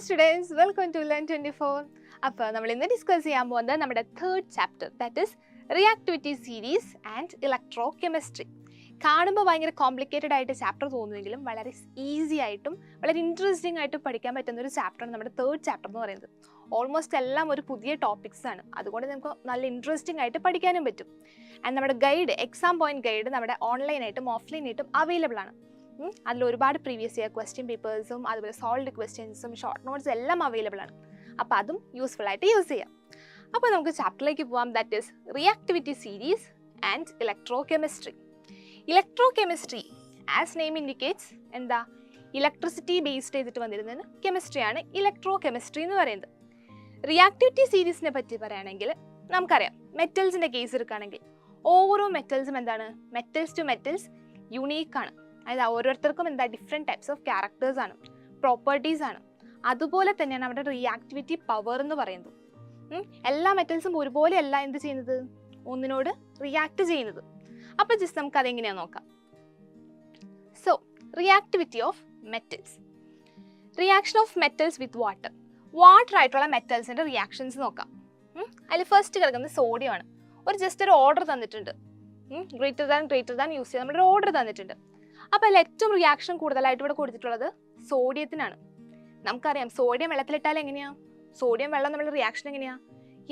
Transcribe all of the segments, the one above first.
students, welcome to Learn 24. അപ്പോൾ നമ്മൾ ഇന്ന് ഡിസ്കസ് ചെയ്യാൻ പോകുന്നത് നമ്മുടെ third chapter, that is reactivity series and electrochemistry. കാണുമ്പോൾ ഭയങ്കര കോംപ്ലിക്കേറ്റഡ് ആയിട്ട് ചാപ്റ്റർ തോന്നുമെങ്കിലും വളരെ ഈസി ആയിട്ടും വളരെ ഇൻട്രസ്റ്റിംഗ് ആയിട്ടും പഠിക്കാൻ പറ്റുന്ന ഒരു ചാപ്റ്ററാണ് നമ്മുടെ തേർഡ് ചാപ്റ്റർ എന്ന് പറയുന്നത്. ഓൾമോസ്റ്റ് എല്ലാം ഒരു പുതിയ ടോപ്പിക്സ് ആണ്, അതുകൊണ്ട് നമുക്ക് നല്ല ഇൻട്രസ്റ്റിംഗ് ആയിട്ട് പഠിക്കാനും പറ്റും. ആൻഡ് നമ്മുടെ ഗൈഡ്, എക്സാം പോയിന്റ് ഗൈഡ് നമ്മുടെ ഓൺലൈനായിട്ടും ഓഫ്ലൈനായിട്ടും അവൈലബിൾ ആണ്. അതിൽ ഒരുപാട് പ്രീവിയസ് ഇയർ ക്വസ്റ്റ്യൻ പേപ്പേഴ്സും അതുപോലെ സോൾവ്ഡ് ക്വസ്റ്റ്യൻസും ഷോർട്ട് നോട്ട്സും എല്ലാം അവൈലബിൾ ആണ്. അപ്പോൾ അതും യൂസ്ഫുൾ ആയിട്ട് യൂസ് ചെയ്യാം. അപ്പോൾ നമുക്ക് ചാപ്റ്ററിലേക്ക് പോകാം, that is reactivity series and electrochemistry. Electrochemistry as name indicates എന്താ, ഇലക്ട്രിസിറ്റി ബേസ്ഡ് ചെയ്തിട്ട് വന്നിരുന്നതിന് കെമിസ്ട്രിയാണ് ഇലക്ട്രോകെമിസ്ട്രി എന്ന് പറയുന്നത്. റിയാക്ടിവിറ്റി സീരീസിനെ പറ്റി പറയുകയാണെങ്കിൽ നമുക്കറിയാം, മെറ്റൽസിൻ്റെ കേസ് എടുക്കുകയാണെങ്കിൽ ഓരോ മെറ്റൽസും എന്താണ്, മെറ്റൽസ് ടു മെറ്റൽസ് യുണീക്ക് ആണ്. അതായത് ഓരോരുത്തർക്കും എന്താ ഡിഫറെൻറ്റ് ടൈപ്സ് ഓഫ് ക്യാരക്ടേഴ്സ് ആണ്, പ്രോപ്പർട്ടീസ് ആണ്. അതുപോലെ തന്നെയാണ് നമ്മുടെ റിയാക്ടിവിറ്റി പവർ എന്ന് പറയുന്നത്. എല്ലാ മെറ്റൽസും ഒരുപോലെ അല്ല എന്ത് ചെയ്യുന്നത്, ഒന്നിനോട് റിയാക്ട് ചെയ്യുന്നത്. അപ്പോൾ ജസ്റ്റ് നമുക്ക് അതെങ്ങനെയാണെന്ന് നോക്കാം. So reactivity of metals, reaction of metals with water. Water ആയിട്ടുള്ള മെറ്റൽസിൻ്റെ റിയാക്ഷൻസ് നോക്കാം. അതിൽ ഫസ്റ്റ് കിടക്കുന്നത് സോഡിയം ആണ്. ജസ്റ്റ് ഒരു ഓർഡർ തന്നിട്ടുണ്ട്, ഗ്രേറ്റർ ദാൻ യൂസ് ചെയ്യാൻ നമ്മുടെ ഒരു ഓർഡർ തന്നിട്ടുണ്ട്. അപ്പോൾ അതിൽ ഏറ്റവും റിയാക്ഷൻ കൂടുതലായിട്ട് ഇവിടെ കൊടുത്തിട്ടുള്ളത് സോഡിയത്തിനാണ്. നമുക്കറിയാം സോഡിയം വെള്ളത്തിലിട്ടാൽ എങ്ങനെയാ, സോഡിയം വെള്ളം നമ്മൾ റിയാക്ഷൻ എങ്ങനെയാ,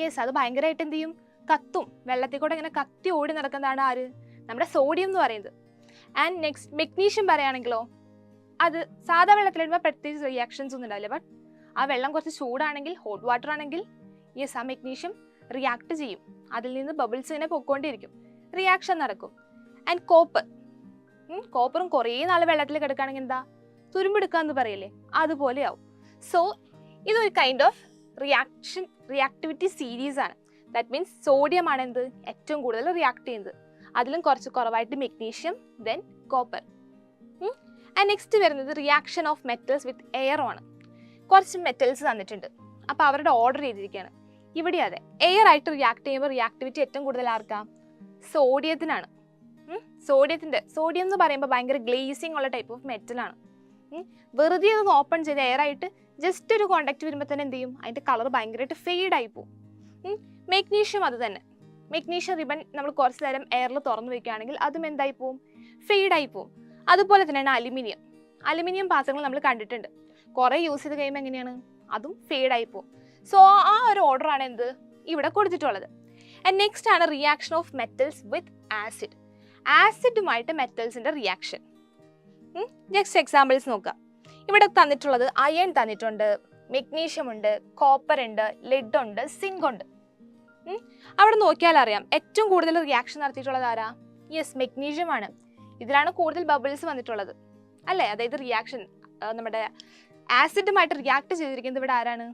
യെസ് അത് ഭയങ്കരമായിട്ട് എന്ത് ചെയ്യും, കത്തും. വെള്ളത്തിൽ കൂടെ ഇങ്ങനെ കത്തി ഓടി നടക്കുന്നതാണ് ആര്, നമ്മുടെ സോഡിയം എന്ന് പറയുന്നത്. ആൻഡ് നെക്സ്റ്റ് മെഗ്നീഷ്യം പറയുകയാണെങ്കിലോ, അത് സാധാ വെള്ളത്തിലിടുമ്പോൾ പ്രത്യേകിച്ച് റിയാക്ഷൻസ് ഒന്നും ഉണ്ടാവില്ല. ബട്ട് ആ വെള്ളം കുറച്ച് ചൂടാണെങ്കിൽ, ഹോട്ട് വാട്ടർ ആണെങ്കിൽ യെസ് ആ മെഗ്നീഷ്യം റിയാക്ട് ചെയ്യും. അതിൽ നിന്ന് ബബിൾസ് ഇങ്ങനെ പൊയ്ക്കൊണ്ടിരിക്കും, റിയാക്ഷൻ നടക്കും. ആൻഡ് കോപ്പറും കുറേ നാൾ വെള്ളത്തിൽ കിടക്കുകയാണെങ്കിൽ എന്താ, തുരുമ്പെടുക്കാന്ന് പറയില്ലേ, അതുപോലെ ആവും. സോ ഇതൊരു കൈൻഡ് ഓഫ് റിയാക്ടിവിറ്റി സീരീസ് ആണ്. ദാറ്റ് മീൻസ് സോഡിയം ആണ് എന്ത് ഏറ്റവും കൂടുതൽ റിയാക്ട് ചെയ്യുന്നത്, അതിലും കുറച്ച് കുറവായിട്ട് magnesium, then copper. And next വരുന്നത് reaction of metals with air ആണ്. കുറച്ച് മെറ്റൽസ് തന്നിട്ടുണ്ട്, അപ്പോൾ അവരുടെ ഓർഡർ ചെയ്തിരിക്കുകയാണ്. ഇവിടെ അതെ, എയർ ആയിട്ട് റിയാക്ട് ചെയ്യുമ്പോൾ റിയാക്ടിവിറ്റി ഏറ്റവും കൂടുതൽ ആർക്കാം, സോഡിയത്തിനാണ്. സോഡിയം എന്ന് പറയുമ്പോൾ ഭയങ്കര ഗ്ലേസിങ് ഉള്ള ടൈപ്പ് ഓഫ് മെറ്റലാണ്. വെറുതെ അതൊന്ന് ഓപ്പൺ ചെയ്ത് എയർ ആയിട്ട് ജസ്റ്റ് ഒരു കോണ്ടാക്ട് വരുമ്പോൾ തന്നെ എന്ത് ചെയ്യും, അതിൻ്റെ കളർ ഭയങ്കരമായിട്ട് ഫെയ്ഡ് ആയി പോകും. മെഗ്നീഷ്യം അത് തന്നെ, മെഗ്നീഷ്യം റിബൺ നമ്മൾ കുറച്ച് നേരം എയറിൽ തുറന്നു വയ്ക്കുകയാണെങ്കിൽ അതും എന്തായി പോവും, ഫെയ്ഡ് ആയി പോവും. അതുപോലെ തന്നെയാണ് അലുമിനിയം പാത്രങ്ങൾ നമ്മൾ കണ്ടിട്ടുണ്ട്, കുറേ യൂസ് ചെയ്ത് കഴിയുമ്പോൾ എങ്ങനെയാണ്, അതും ഫെയ്ഡ് ആയി പോവും. സോ ആ ഒരു ഓർഡറാണ് എന്ത് ഇവിടെ കൊടുത്തിട്ടുള്ളത്. ആൻഡ് നെക്സ്റ്റ് ആണ് reaction of metals with acid. ആസിഡുമായിട്ട് മെറ്റൽസിൻ്റെ റിയാക്ഷൻ. ജസ്റ്റ് എക്സാമ്പിൾസ് നോക്കാം. ഇവിടെ തന്നിട്ടുള്ളത് അയൺ തന്നിട്ടുണ്ട്, മെഗ്നീഷ്യം ഉണ്ട്, കോപ്പർ ഉണ്ട്, ലെഡ് ഉണ്ട്, സിങ്ക് ഉണ്ട്. അവിടെ നോക്കിയാൽ അറിയാം ഏറ്റവും കൂടുതൽ റിയാക്ഷൻ നടത്തിയിട്ടുള്ളത് ആരാ, യെസ് മെഗ്നീഷ്യം ആണ്. ഇതിലാണ് കൂടുതൽ ബബിൾസ് വന്നിട്ടുള്ളത് അല്ലേ. അതായത് റിയാക്ഷൻ നമ്മുടെ ആസിഡുമായിട്ട് റിയാക്ട് ചെയ്തിരിക്കുന്നത് ഇവിടെ ആരാണ്,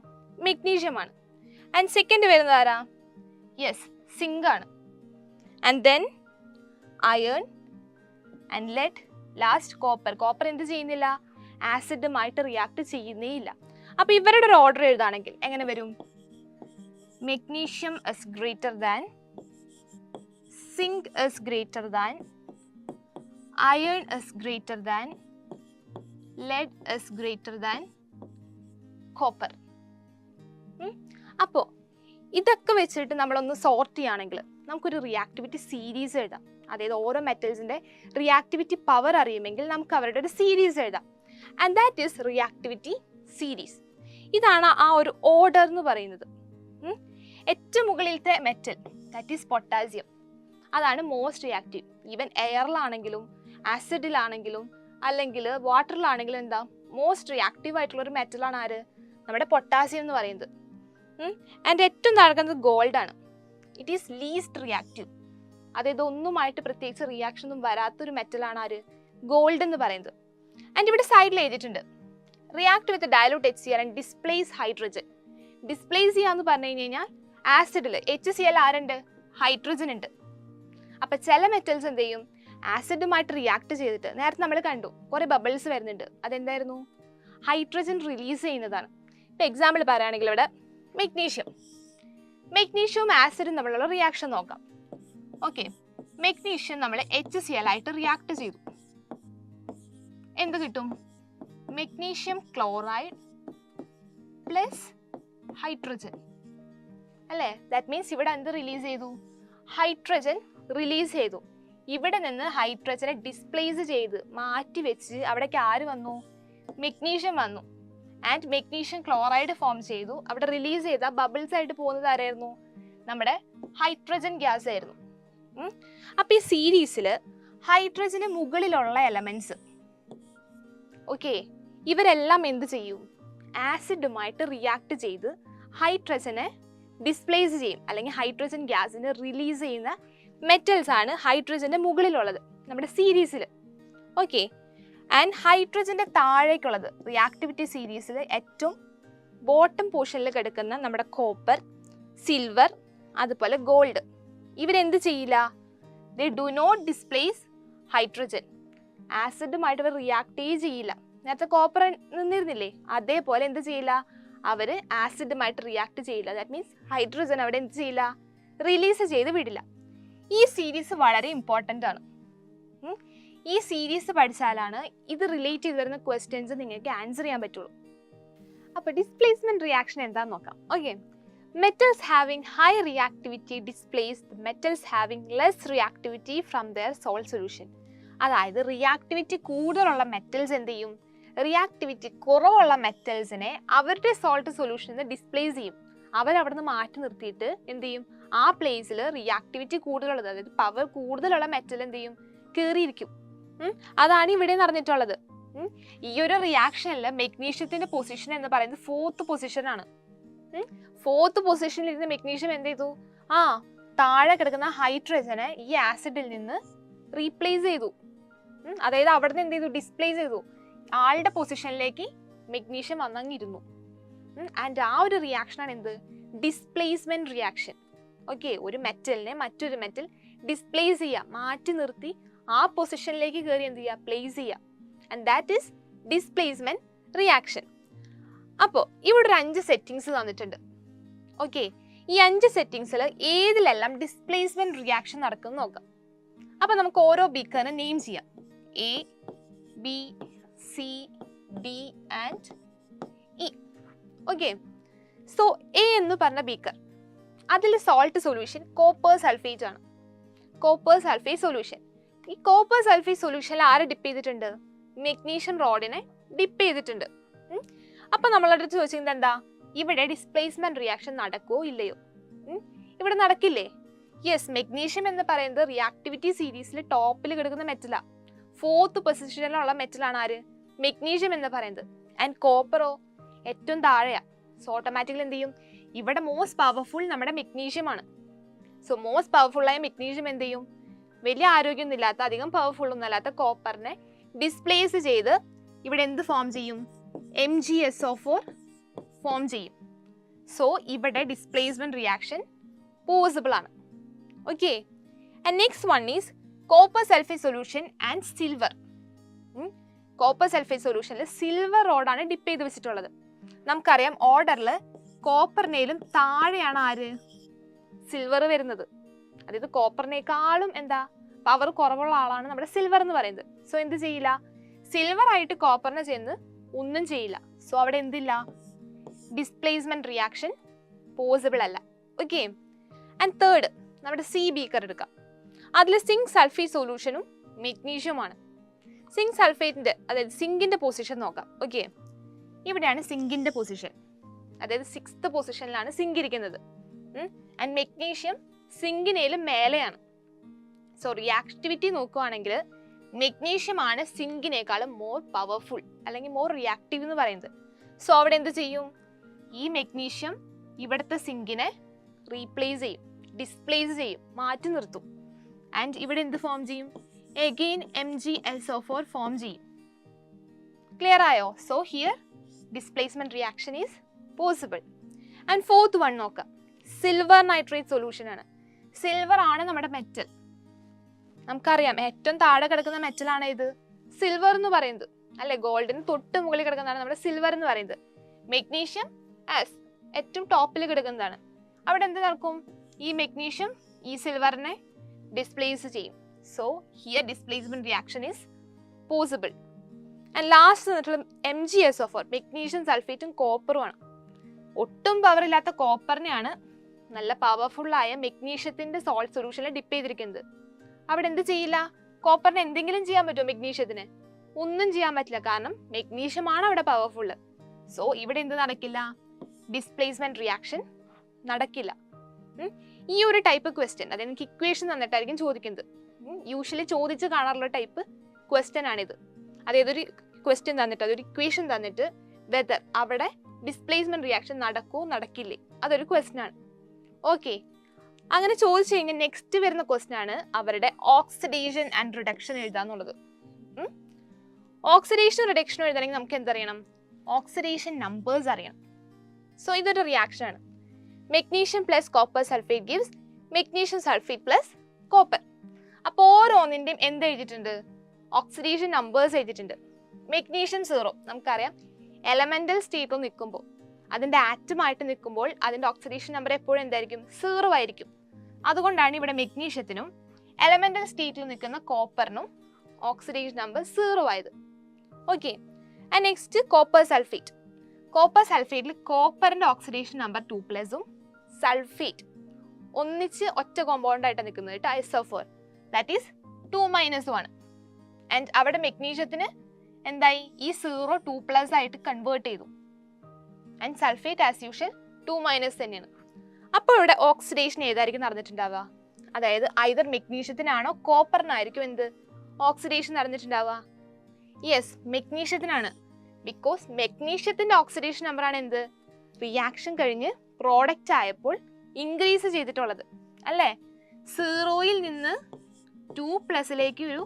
മെഗ്നീഷ്യം ആണ്. ആൻഡ് സെക്കൻഡ് വരുന്നത് ആരാ, യെസ് സിങ്ക് ആണ്. And then iron and lead, last copper എന്ത് ചെയ്യുന്നില്ല, ആസിഡുമായിട്ട് റിയാക്ട് ചെയ്യുന്നേ ഇല്ല. അപ്പോൾ ഇവരുടെ ഒരു ഓർഡർ എഴുതാണെങ്കിൽ എങ്ങനെ വരും, magnesium is greater than, zinc is greater than, iron is greater than, lead is greater than copper. അപ്പോൾ ഇതൊക്കെ വെച്ചിട്ട് നമ്മളൊന്ന് സോർട്ട് ചെയ്യുകയാണെങ്കിൽ നമുക്കൊരു റിയാക്ടിവിറ്റി സീരീസ് എഴുതാം. അതായത് ഓരോ മെറ്റൽസിൻ്റെ റിയാക്ടിവിറ്റി പവർ അറിയുമെങ്കിൽ നമുക്ക് അവരുടെ ഒരു സീരീസ് എഴുതാം. And that is reactivity series. ഇതാണ് ആ ഒരു ഓർഡർ എന്ന് പറയുന്നത്. ഏറ്റവും മുകളിലത്തെ മെറ്റൽ ദാറ്റ് ഈസ് പൊട്ടാസ്യം, അതാണ് മോസ്റ്റ് റിയാക്റ്റീവ്. ഈവൻ എയറിലാണെങ്കിലും ആസിഡിലാണെങ്കിലും അല്ലെങ്കിൽ വാട്ടറിലാണെങ്കിലും എന്താ മോസ്റ്റ് റിയാക്റ്റീവ് ആയിട്ടുള്ള ഒരു മെറ്റലാണ് ആര്, നമ്മുടെ പൊട്ടാസ്യം എന്ന് പറയുന്നത്. ആൻഡ് ഏറ്റവും താഴ്ക്കുന്നത് ഗോൾഡാണ്. It is least reactive. അതായത് ഒന്നുമായിട്ട് പ്രത്യേകിച്ച് റിയാക്ഷൻ ഒന്നും വരാത്തൊരു മെറ്റലാണ് ആര്, ഗോൾഡ് എന്ന് പറയുന്നത്. ആൻഡ് ഇവിടെ സൈഡിൽ എഴുതിയിട്ടുണ്ട്, react with dilute HCl and displace hydrogen. Displace ചെയ്യാന്ന് പറഞ്ഞു കഴിഞ്ഞാൽ ആസിഡിൽ HCl ആരുണ്ട്, ഹൈഡ്രജൻ ഉണ്ട്. അപ്പം ചില മെറ്റൽസ് എന്ത് ചെയ്യും, ആസിഡുമായിട്ട് റിയാക്ട് ചെയ്തിട്ട് നേരത്തെ നമ്മൾ കണ്ടു കുറേ ബബിൾസ് വരുന്നുണ്ട്, അതെന്തായിരുന്നു, ഹൈഡ്രജൻ റിലീസ് ചെയ്യുന്നതാണ്. ഇപ്പം എക്സാമ്പിൾ പറയുകയാണെങ്കിൽ ഇവിടെ മെഗ്നീഷ്യവും ആസിഡും തമ്മിലുള്ള റിയാക്ഷൻ നോക്കാം. ഓക്കെ, മെഗ്നീഷ്യം നമ്മൾ HCl ആയിട്ട് റിയാക്ട് ചെയ്തു, എന്ത് കിട്ടും, മെഗ്നീഷ്യം ക്ലോറൈഡ് പ്ലസ് ഹൈഡ്രജൻ അല്ലേ? ദാറ്റ് മീൻസ് ഇവിടെ എന്ത് റിലീസ് ചെയ്തു? ഹൈഡ്രജൻ റിലീസ് ചെയ്തു. ഇവിടെ നിന്ന് ഹൈഡ്രജനെ ഡിസ്പ്ലേസ് ചെയ്ത് മാറ്റി വെച്ച് അവിടേക്ക് ആര് വന്നു? മെഗ്നീഷ്യം വന്നു. ആൻഡ് മെഗ്നീഷ്യം ക്ലോറൈഡ് ഫോം ചെയ്തു. അവിടെ റിലീസ് ചെയ്ത ബബിൾസ് ആയിട്ട് പോകുന്നത് ആരായിരുന്നു? നമ്മുടെ ഹൈഡ്രജൻ ഗ്യാസ് ആയിരുന്നു. അപ്പൊ ഈ സീരീസിൽ ഹൈഡ്രജന് മുകളിലുള്ള എലമെന്റ്സ് ഓക്കെ ഇവരെല്ലാം എന്ത് ചെയ്യും? ആസിഡുമായിട്ട് റിയാക്ട് ചെയ്ത് ഹൈഡ്രജനെ ഡിസ്പ്ലേസ് ചെയ്യും, അല്ലെങ്കിൽ ഹൈഡ്രജൻ ഗ്യാസിനെ റിലീസ് ചെയ്യുന്ന മെറ്റൽസ് ആണ് ഹൈഡ്രജന്റെ മുകളിലുള്ളത് നമ്മുടെ സീരീസിൽ. ഓക്കെ, ആൻഡ് ഹൈഡ്രജന്റെ താഴേക്കുള്ളത് റിയാക്ടിവിറ്റി സീരീസിൽ ഏറ്റവും ബോട്ടം പോർഷനിൽ കിടക്കുന്ന നമ്മുടെ കോപ്പർ, സിൽവർ, അതുപോലെ ഗോൾഡ്, ഇവരെന്ത് ചെയ്യില്ല? They do not displace hydrogen. ആസിഡുമായിട്ട് അവർ റിയാക്ട് ചെയ്യില്ല. നേരത്തെ കോപ്പർ നിന്നിരുന്നില്ലേ, അതേപോലെ എന്ത് ചെയ്യില്ല? അവര് ആസിഡുമായിട്ട് റിയാക്ട് ചെയ്യില്ല. ദാറ്റ് മീൻസ് ഹൈഡ്രജൻ അവിടെ എന്ത് ചെയ്യില്ല? റിലീസ് ചെയ്ത് വിടില്ല. ഈ സീരീസ് വളരെ ഇമ്പോർട്ടൻ്റ് ആണ്. ഈ സീരീസ് പഠിച്ചാലാണ് ഇത് റിലേറ്റ് ചെയ്ത് വരുന്ന ക്വസ്റ്റ്യൻസ് നിങ്ങൾക്ക് ആൻസർ ചെയ്യാൻ പറ്റുള്ളൂ. അപ്പോൾ ഡിസ്പ്ലേസ്മെന്റ് റിയാക്ഷൻ എന്താണെന്ന് നോക്കാം. Okay, metals having high reactivity displace the metals having less reactivity from their salt solution. അതായത് റിയാക്ടിവിറ്റി കൂടുതലുള്ള മെറ്റൽസ് എന്ത് ചെയ്യും? റിയാക്ടിവിറ്റി കുറവുള്ള മെറ്റൽസിനെ അവരുടെ സോൾട്ട് സൊല്യൂഷനിൽ നിന്ന് ഡിസ്പ്ലേസ് ചെയ്യും. അവരവിടെ നിന്ന് മാറ്റി നിർത്തിയിട്ട് എന്ത് ചെയ്യും? ആ പ്ലേസിൽ റിയാക്ടിവിറ്റി കൂടുതലുള്ളത്, അതായത് പവർ കൂടുതലുള്ള മെറ്റൽ എന്ത് ചെയ്യും? കയറിയിരിക്കും. അതാണ് ഇവിടെ നടന്നിട്ടുള്ളത്. ഈ ഒരു റിയാക്ഷനിൽ മെഗ്നീഷ്യത്തിന്റെ പൊസിഷൻ എന്ന് പറയുന്നത് 4th പൊസിഷനാണ്. 4th പൊസിഷനിൽ ഇരുന്ന് മെഗ്നീഷ്യം എന്ത് ചെയ്തു? താഴെ കിടക്കുന്ന ഹൈഡ്രജനെ ഈ ആസിഡിൽ നിന്ന് റീപ്ലേസ് ചെയ്തു. അതായത് അവിടെ നിന്ന് എന്ത് ചെയ്തു? ഡിസ്പ്ലേസ് ചെയ്തു. ആളുടെ പൊസിഷനിലേക്ക് മെഗ്നീഷ്യം വന്നങ്ങിരുന്നു. ആൻഡ് ആ ഒരു റിയാക്ഷനാണ് എന്ത്? Displacement reaction. ഓക്കെ, ഒരു മെറ്റലിനെ മറ്റൊരു മെറ്റൽ ഡിസ്പ്ലേസ് ചെയ്യുക, മാറ്റി നിർത്തി ആ പൊസിഷനിലേക്ക് കയറി എന്ത് ചെയ്യുക? പ്ലേസ് ചെയ്യുക. And that is displacement reaction. അപ്പോൾ ഇവിടെ ഒരു 5 സെറ്റിങ്സ് തന്നിട്ടുണ്ട്. ഓക്കെ, ഈ 5 സെറ്റിങ്സിൽ ഏതിലെല്ലാം ഡിസ്പ്ലേസ്മെന്റ് റിയാക്ഷൻ നടക്കും നോക്കാം. അപ്പോൾ നമുക്ക് ഓരോ ബീക്കറിനെ നെയിം ചെയ്യാം. A, B, C, D and E. Okay, so A എന്ന് പറഞ്ഞ ബീക്കർ, അതിൽ സോൾട്ട് സൊല്യൂഷൻ കോപ്പർ സൾഫേറ്റ് ആണ്. Copper sulphate solution. ഈ കോപ്പർ സൾഫേറ്റ് സൊല്യൂഷനിൽ ആരെ ഡിപ്പ് ചെയ്തിട്ടുണ്ട്? മെഗ്നീഷ്യം റോഡിനെ ഡിപ്പ് ചെയ്തിട്ടുണ്ട്. അപ്പൊ നമ്മളടുത്ത് ചോദിച്ചത് എന്താ? ഇവിടെ ഡിസ്പ്ലേസ്മെന്റ് റിയാക്ഷൻ നടക്കുമോ ഇല്ലയോ? ഇവിടെ നടക്കില്ലേ? യെസ്, മെഗ്നീഷ്യം എന്ന് പറയുന്നത് റിയാക്ടിവിറ്റി സീരീസിൽ ടോപ്പിൽ കിടക്കുന്ന മെറ്റലാണ്. 4th പൊസിഷനിലുള്ള മെറ്റലാണ് ആര്? മെഗ്നീഷ്യം എന്ന് പറയുന്നത്. ആൻഡ് കോപ്പറോ ഏറ്റവും താഴെയാ. സോ ഓട്ടോമാറ്റിക്കലി എന്ത് ചെയ്യും? ഇവിടെ മോസ്റ്റ് പവർഫുൾ നമ്മുടെ മെഗ്നീഷ്യം ആണ്. സോ മോസ്റ്റ് പവർഫുൾ ആയ മെഗ്നീഷ്യം എന്ത് ചെയ്യും? വലിയ ആരോഗ്യമൊന്നും ഇല്ലാത്ത, അധികം പവർഫുൾ ഒന്നും അല്ലാത്ത കോപ്പറിനെ ഡിസ്പ്ലേസ് ചെയ്ത് ഇവിടെ എന്ത് ഫോം ചെയ്യും? MgSO4 ഫോം ചെയ്യും. സോ ഇവിടെ ഡിസ്പ്ലേസ്മെന്റ് റിയാക്ഷൻ പോസിബിൾ ആണ്. Okay, and next one is copper sulphate solution and silver. Copper sulphate സൊല്യൂഷനിൽ സിൽവർ റോഡാണ് ഡിപ്പ് ചെയ്ത് വെച്ചിട്ടുള്ളത്. നമുക്കറിയാം ഓർഡറിൽ കോപ്പറിനേലും താഴെയാണ് ആര്? സിൽവർ വരുന്നത്. അതായത് കോപ്പറിനേക്കാളും എന്താ പവർ കുറവുള്ള ആളാണ് നമ്മുടെ സിൽവർ എന്ന് പറയുന്നത്. സോ എന്ത് ചെയ്യില്ല? സിൽവർ ആയിട്ട് കോപ്പറിനെ ചെന്ന് ഒന്നും ചെയ്യില്ല. സോ അവിടെ എന്തില്ല? ഡിസ്പ്ലേസ്മെന്റ് റിയാക്ഷൻ പോസിബിൾ അല്ല. ഓക്കെ, ആൻഡ് തേർഡ് നമ്മുടെ സി ബീക്കർ എടുക്കാം. അതിൽ സിങ്ക് സൾഫേറ്റ് സൊല്യൂഷനും മെഗ്നീഷ്യമാണ്. സിങ്ക് സൾഫേറ്റിന്റെ, അതായത് സിങ്കിന്റെ പൊസിഷൻ നോക്കാം. ഓക്കെ, ഇവിടെയാണ് സിങ്കിന്റെ പൊസിഷൻ. അതായത് 6th പൊസിഷനിലാണ് സിങ്ക് ഇരിക്കുന്നത്. ആൻഡ് മെഗ്നീഷ്യം സിങ്കിനേലും മേലെയാണ്. സോ റിയാക്ടിവിറ്റി നോക്കുകയാണെങ്കിൽ മെഗ്നീഷ്യം ആണ് സിങ്കിനേക്കാളും മോർ പവർഫുൾ അല്ലെങ്കിൽ മോർ റിയാക്റ്റീവ് എന്ന് പറയുന്നത്. സോ അവിടെ എന്ത് ചെയ്യും? ഈ മെഗ്നീഷ്യം ഇവിടുത്തെ സിങ്കിനെ റീപ്ലേസ് ചെയ്യും, ഡിസ്പ്ലേസ് ചെയ്യും, മാറ്റി നിർത്തും. ആൻഡ് ഇവിടെ എന്ത് ഫോം ചെയ്യും? എഗെയിൻ MgSO4 ഫോം ചെയ്യും. ക്ലിയർ ആയോ? So here displacement reaction is possible. And 4th one നോക്കാം. സിൽവർ നൈട്രേറ്റ് സൊല്യൂഷൻ ആണ്. സിൽവർ ആണ് നമ്മുടെ മെറ്റൽ. നമുക്കറിയാം ഏറ്റവും താഴെ കിടക്കുന്ന മെറ്റലാണ് ഇത് സിൽവർ എന്ന് പറയുന്നത് അല്ലെ. ഗോൾഡിന് തൊട്ട് മുകളിൽ കിടക്കുന്നതാണ് നമ്മുടെ സിൽവർ എന്ന് പറയുന്നത്. മെഗ്നീഷ്യം ആസ് ഏറ്റവും ടോപ്പിൽ കിടക്കുന്നതാണ്. അവിടെ എന്ത് നടക്കും? ഈ മെഗ്നീഷ്യം ഈ സിൽവറിനെ ഡിസ്പ്ലേസ് ചെയ്യും. So here displacement reaction is possible. And last MgSO4 magnesium സൾഫേറ്റും കോപ്പറും ആണ്. ഒട്ടും പവർ ഇല്ലാത്ത കോപ്പറിനെയാണ് നല്ല പവർഫുള്ളായ മെഗ്നീഷ്യത്തിന്റെ സോൾട്ട് സൊല്യൂഷനിൽ ഡിപ്പ് ചെയ്തിരിക്കുന്നത്. അവിടെ എന്ത് ചെയ്യില്ല? കോപ്പറിന് എന്തെങ്കിലും ചെയ്യാൻ പറ്റുമോ? മെഗ്നീഷ്യത്തിന് ഒന്നും ചെയ്യാൻ പറ്റില്ല, കാരണം മെഗ്നീഷ്യമാണ് അവിടെ പവർഫുള്ള്. സോ ഇവിടെ എന്ത് നടക്കില്ല? ഡിസ്പ്ലേസ്മെന്റ് റിയാക്ഷൻ നടക്കില്ല. ഈ ഒരു ടൈപ്പ് ക്വസ്റ്റ്യൻ, അതായത് എനിക്ക് ഇക്വേഷൻ തന്നിട്ടായിരിക്കും ചോദിക്കുന്നത്. യൂഷ്വലി ചോദിച്ച് കാണാറുള്ള ടൈപ്പ് ക്വസ്റ്റ്യൻ ആണിത്. അതായത് ഒരു ക്വസ്റ്റ്യൻ തന്നിട്ട് അതൊരു ഇക്വേഷൻ തന്നിട്ട് വെദർ അവിടെ ഡിസ്പ്ലേസ്മെന്റ് റിയാക്ഷൻ നടക്കുമോ നടക്കില്ലേ, അതൊരു ക്വസ്റ്റ്യൻ ആണ്. ഓക്കെ, അങ്ങനെ ചോദിച്ചു കഴിഞ്ഞാൽ നെക്സ്റ്റ് വരുന്ന ക്വസ്റ്റ്യൻ ആണ് അവരുടെ ഓക്സിഡേഷൻ ആൻഡ് റിഡക്ഷൻ എഴുതാന്നുള്ളത്. ഓക്സിഡേഷൻ റിഡക്ഷൻ എഴുതണമെങ്കിൽ നമുക്ക് എന്തറിയണം? ഓക്സിഡേഷൻ നമ്പേഴ്സ് അറിയണം. സോ ഇതൊരു റിയാക്ഷൻ ആണ്. Magnesium plus copper sulphate gives magnesium sulphate plus copper. അപ്പോൾ ഓരോന്നിൻ്റെയും എന്ത് എഴുതിയിട്ടുണ്ട്? ഓക്സിഡേഷൻ നമ്പേഴ്സ് എഴുതിയിട്ടുണ്ട്. മെഗ്നീഷ്യം 0 നമുക്കറിയാം, എലമെന്റൽ സ്റ്റേറ്റിൽ നിൽക്കുമ്പോൾ, അതിൻ്റെ ആറ്റമായിട്ട് നിൽക്കുമ്പോൾ അതിൻ്റെ ഓക്സിഡേഷൻ നമ്പർ എപ്പോഴും എന്തായിരിക്കും? 0 ആയിരിക്കും. അതുകൊണ്ടാണ് ഇവിടെ മെഗ്നീഷ്യത്തിനും എലമെന്റൽ സ്റ്റേറ്റിൽ നിൽക്കുന്ന കോപ്പറിനും ഓക്സിഡേഷൻ നമ്പർ 0 ആയത്. Okay, and next copper sulphate. Copper സൾഫേറ്റിൽ കോപ്പറിന്റെ ഓക്സിഡേഷൻ നമ്പർ 2+ഉം സൾഫേറ്റ് ഒന്നിച്ച് ഒറ്റ കോമ്പൗണ്ട് ആയിട്ട് നിൽക്കുന്നത് കേട്ടോ, SO4, ദാറ്റ് ഈസ് 2- ആണ്. ആൻഡ് അവിടെ മെഗ്നീഷ്യത്തിന് എന്തായി? ഈ 0 2+ ആയിട്ട് കൺവേർട്ട് ചെയ്തു. ആൻഡ് സൾഫേറ്റ് ആസ് യൂഷ്വൽ 2- തന്നെയാണ്. അപ്പോൾ ഇവിടെ ഓക്സിഡേഷൻ ഏതായിരിക്കും നടന്നിട്ടുണ്ടാവുക? അതായത് ഐദർ മെഗ്നീഷ്യത്തിനാണോ കോപ്പറിനായിരിക്കും എന്ത് ഓക്സിഡേഷൻ നടന്നിട്ടുണ്ടാവുക? യെസ്, മെഗ്നീഷ്യത്തിനാണ്. ബിക്കോസ് മെഗ്നീഷ്യത്തിന്റെ ഓക്സിഡേഷൻ നമ്പർ ആണ് എന്ത്? റിയാക്ഷൻ കഴിഞ്ഞ് പ്രോഡക്റ്റ് ആയപ്പോൾ ഇൻക്രീസ് ചെയ്തിട്ടുള്ളത് അല്ലേ? 0യിൽ നിന്ന് 2+ലേക്ക് ഒരു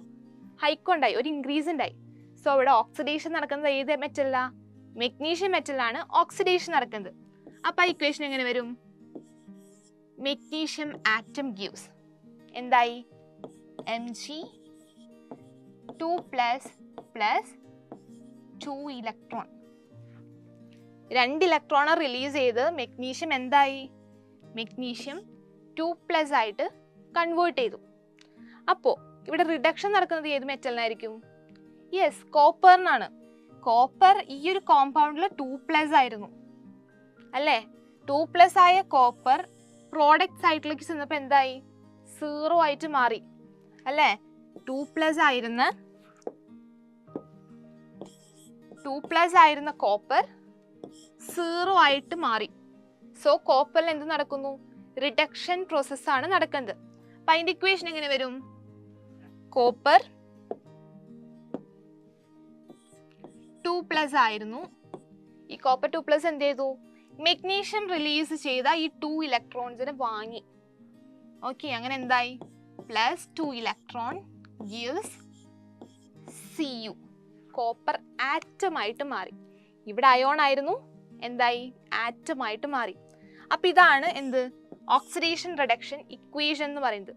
ഹൈക്ക് ഉണ്ടായി, ഒരു ഇൻക്രീസ് ഉണ്ടായി. സോ ഇവിടെ ഓക്സിഡേഷൻ നടക്കുന്നത് ഏത് മെറ്റലാ? മെഗ്നീഷ്യം മെറ്റലാണ് ഓക്സിഡേഷൻ നടക്കുന്നത്. അപ്പൊ ആ ഇക്വേഷൻ എങ്ങനെ വരും? മെഗ്നീഷ്യം ആറ്റം ഗിവ്സ് എന്തായി? Mg2+ + 2 electron. 2 ഇലക്ട്രോൺ റിലീസ് ചെയ്ത് മെഗ്നീഷ്യം എന്തായി? മെഗ്നീഷ്യം 2+ ആയിട്ട് കൺവേർട്ട് ചെയ്തു. അപ്പോൾ ഇവിടെ റിഡക്ഷൻ നടക്കുന്നത് ഏത് മെറ്റലിനായിരിക്കും? യെസ്, കോപ്പറിനാണ്. കോപ്പർ ഈ ഒരു കോമ്പൗണ്ടിൽ 2+ ആയിരുന്നു അല്ലേ? 2+ ആയ കോപ്പർ പ്രോഡക്റ്റ് സൈഡിലേക്ക് ചെന്നപ്പോൾ എന്തായി? 0 ആയിട്ട് മാറി അല്ലേ? 2+ ആയിരുന്ന കോപ്പർ 0 ആയിട്ട് മാറി. സോ കോപ്പറിൽ എന്ത് നടക്കുന്നു? റിഡക്ഷൻ പ്രോസസ്സാണ് നടക്കുന്നത്. അപ്പൊ അതിന്റെ ഇക്വേഷൻ എങ്ങനെ വരും? കോപ്പർ 2+ ആയിരുന്നു. ഈ കോപ്പർ 2+ എന്ത് ചെയ്തു? മെഗ്നീഷ്യം റിലീസ് ചെയ്ത ഈ 2 ഇലക്ട്രോൺസിനെ വാങ്ങി. ഓക്കെ, അങ്ങനെ എന്തായി? +2 ഇലക്ട്രോൺ ഗിവ്സ് Cu. കോപ്പർ ആറ്റമായിട്ട് മാറി. ഇവിടെ അയോൺ ആയിരുന്നു, എന്തായി? ആറ്റമായിട്ട് മാറി. അപ്പൊ ഇതാണ് എന്ത്? ഓക്സിഡേഷൻ റിഡക്ഷൻ ഇക്വേഷൻ എന്ന് പറയുന്നത്.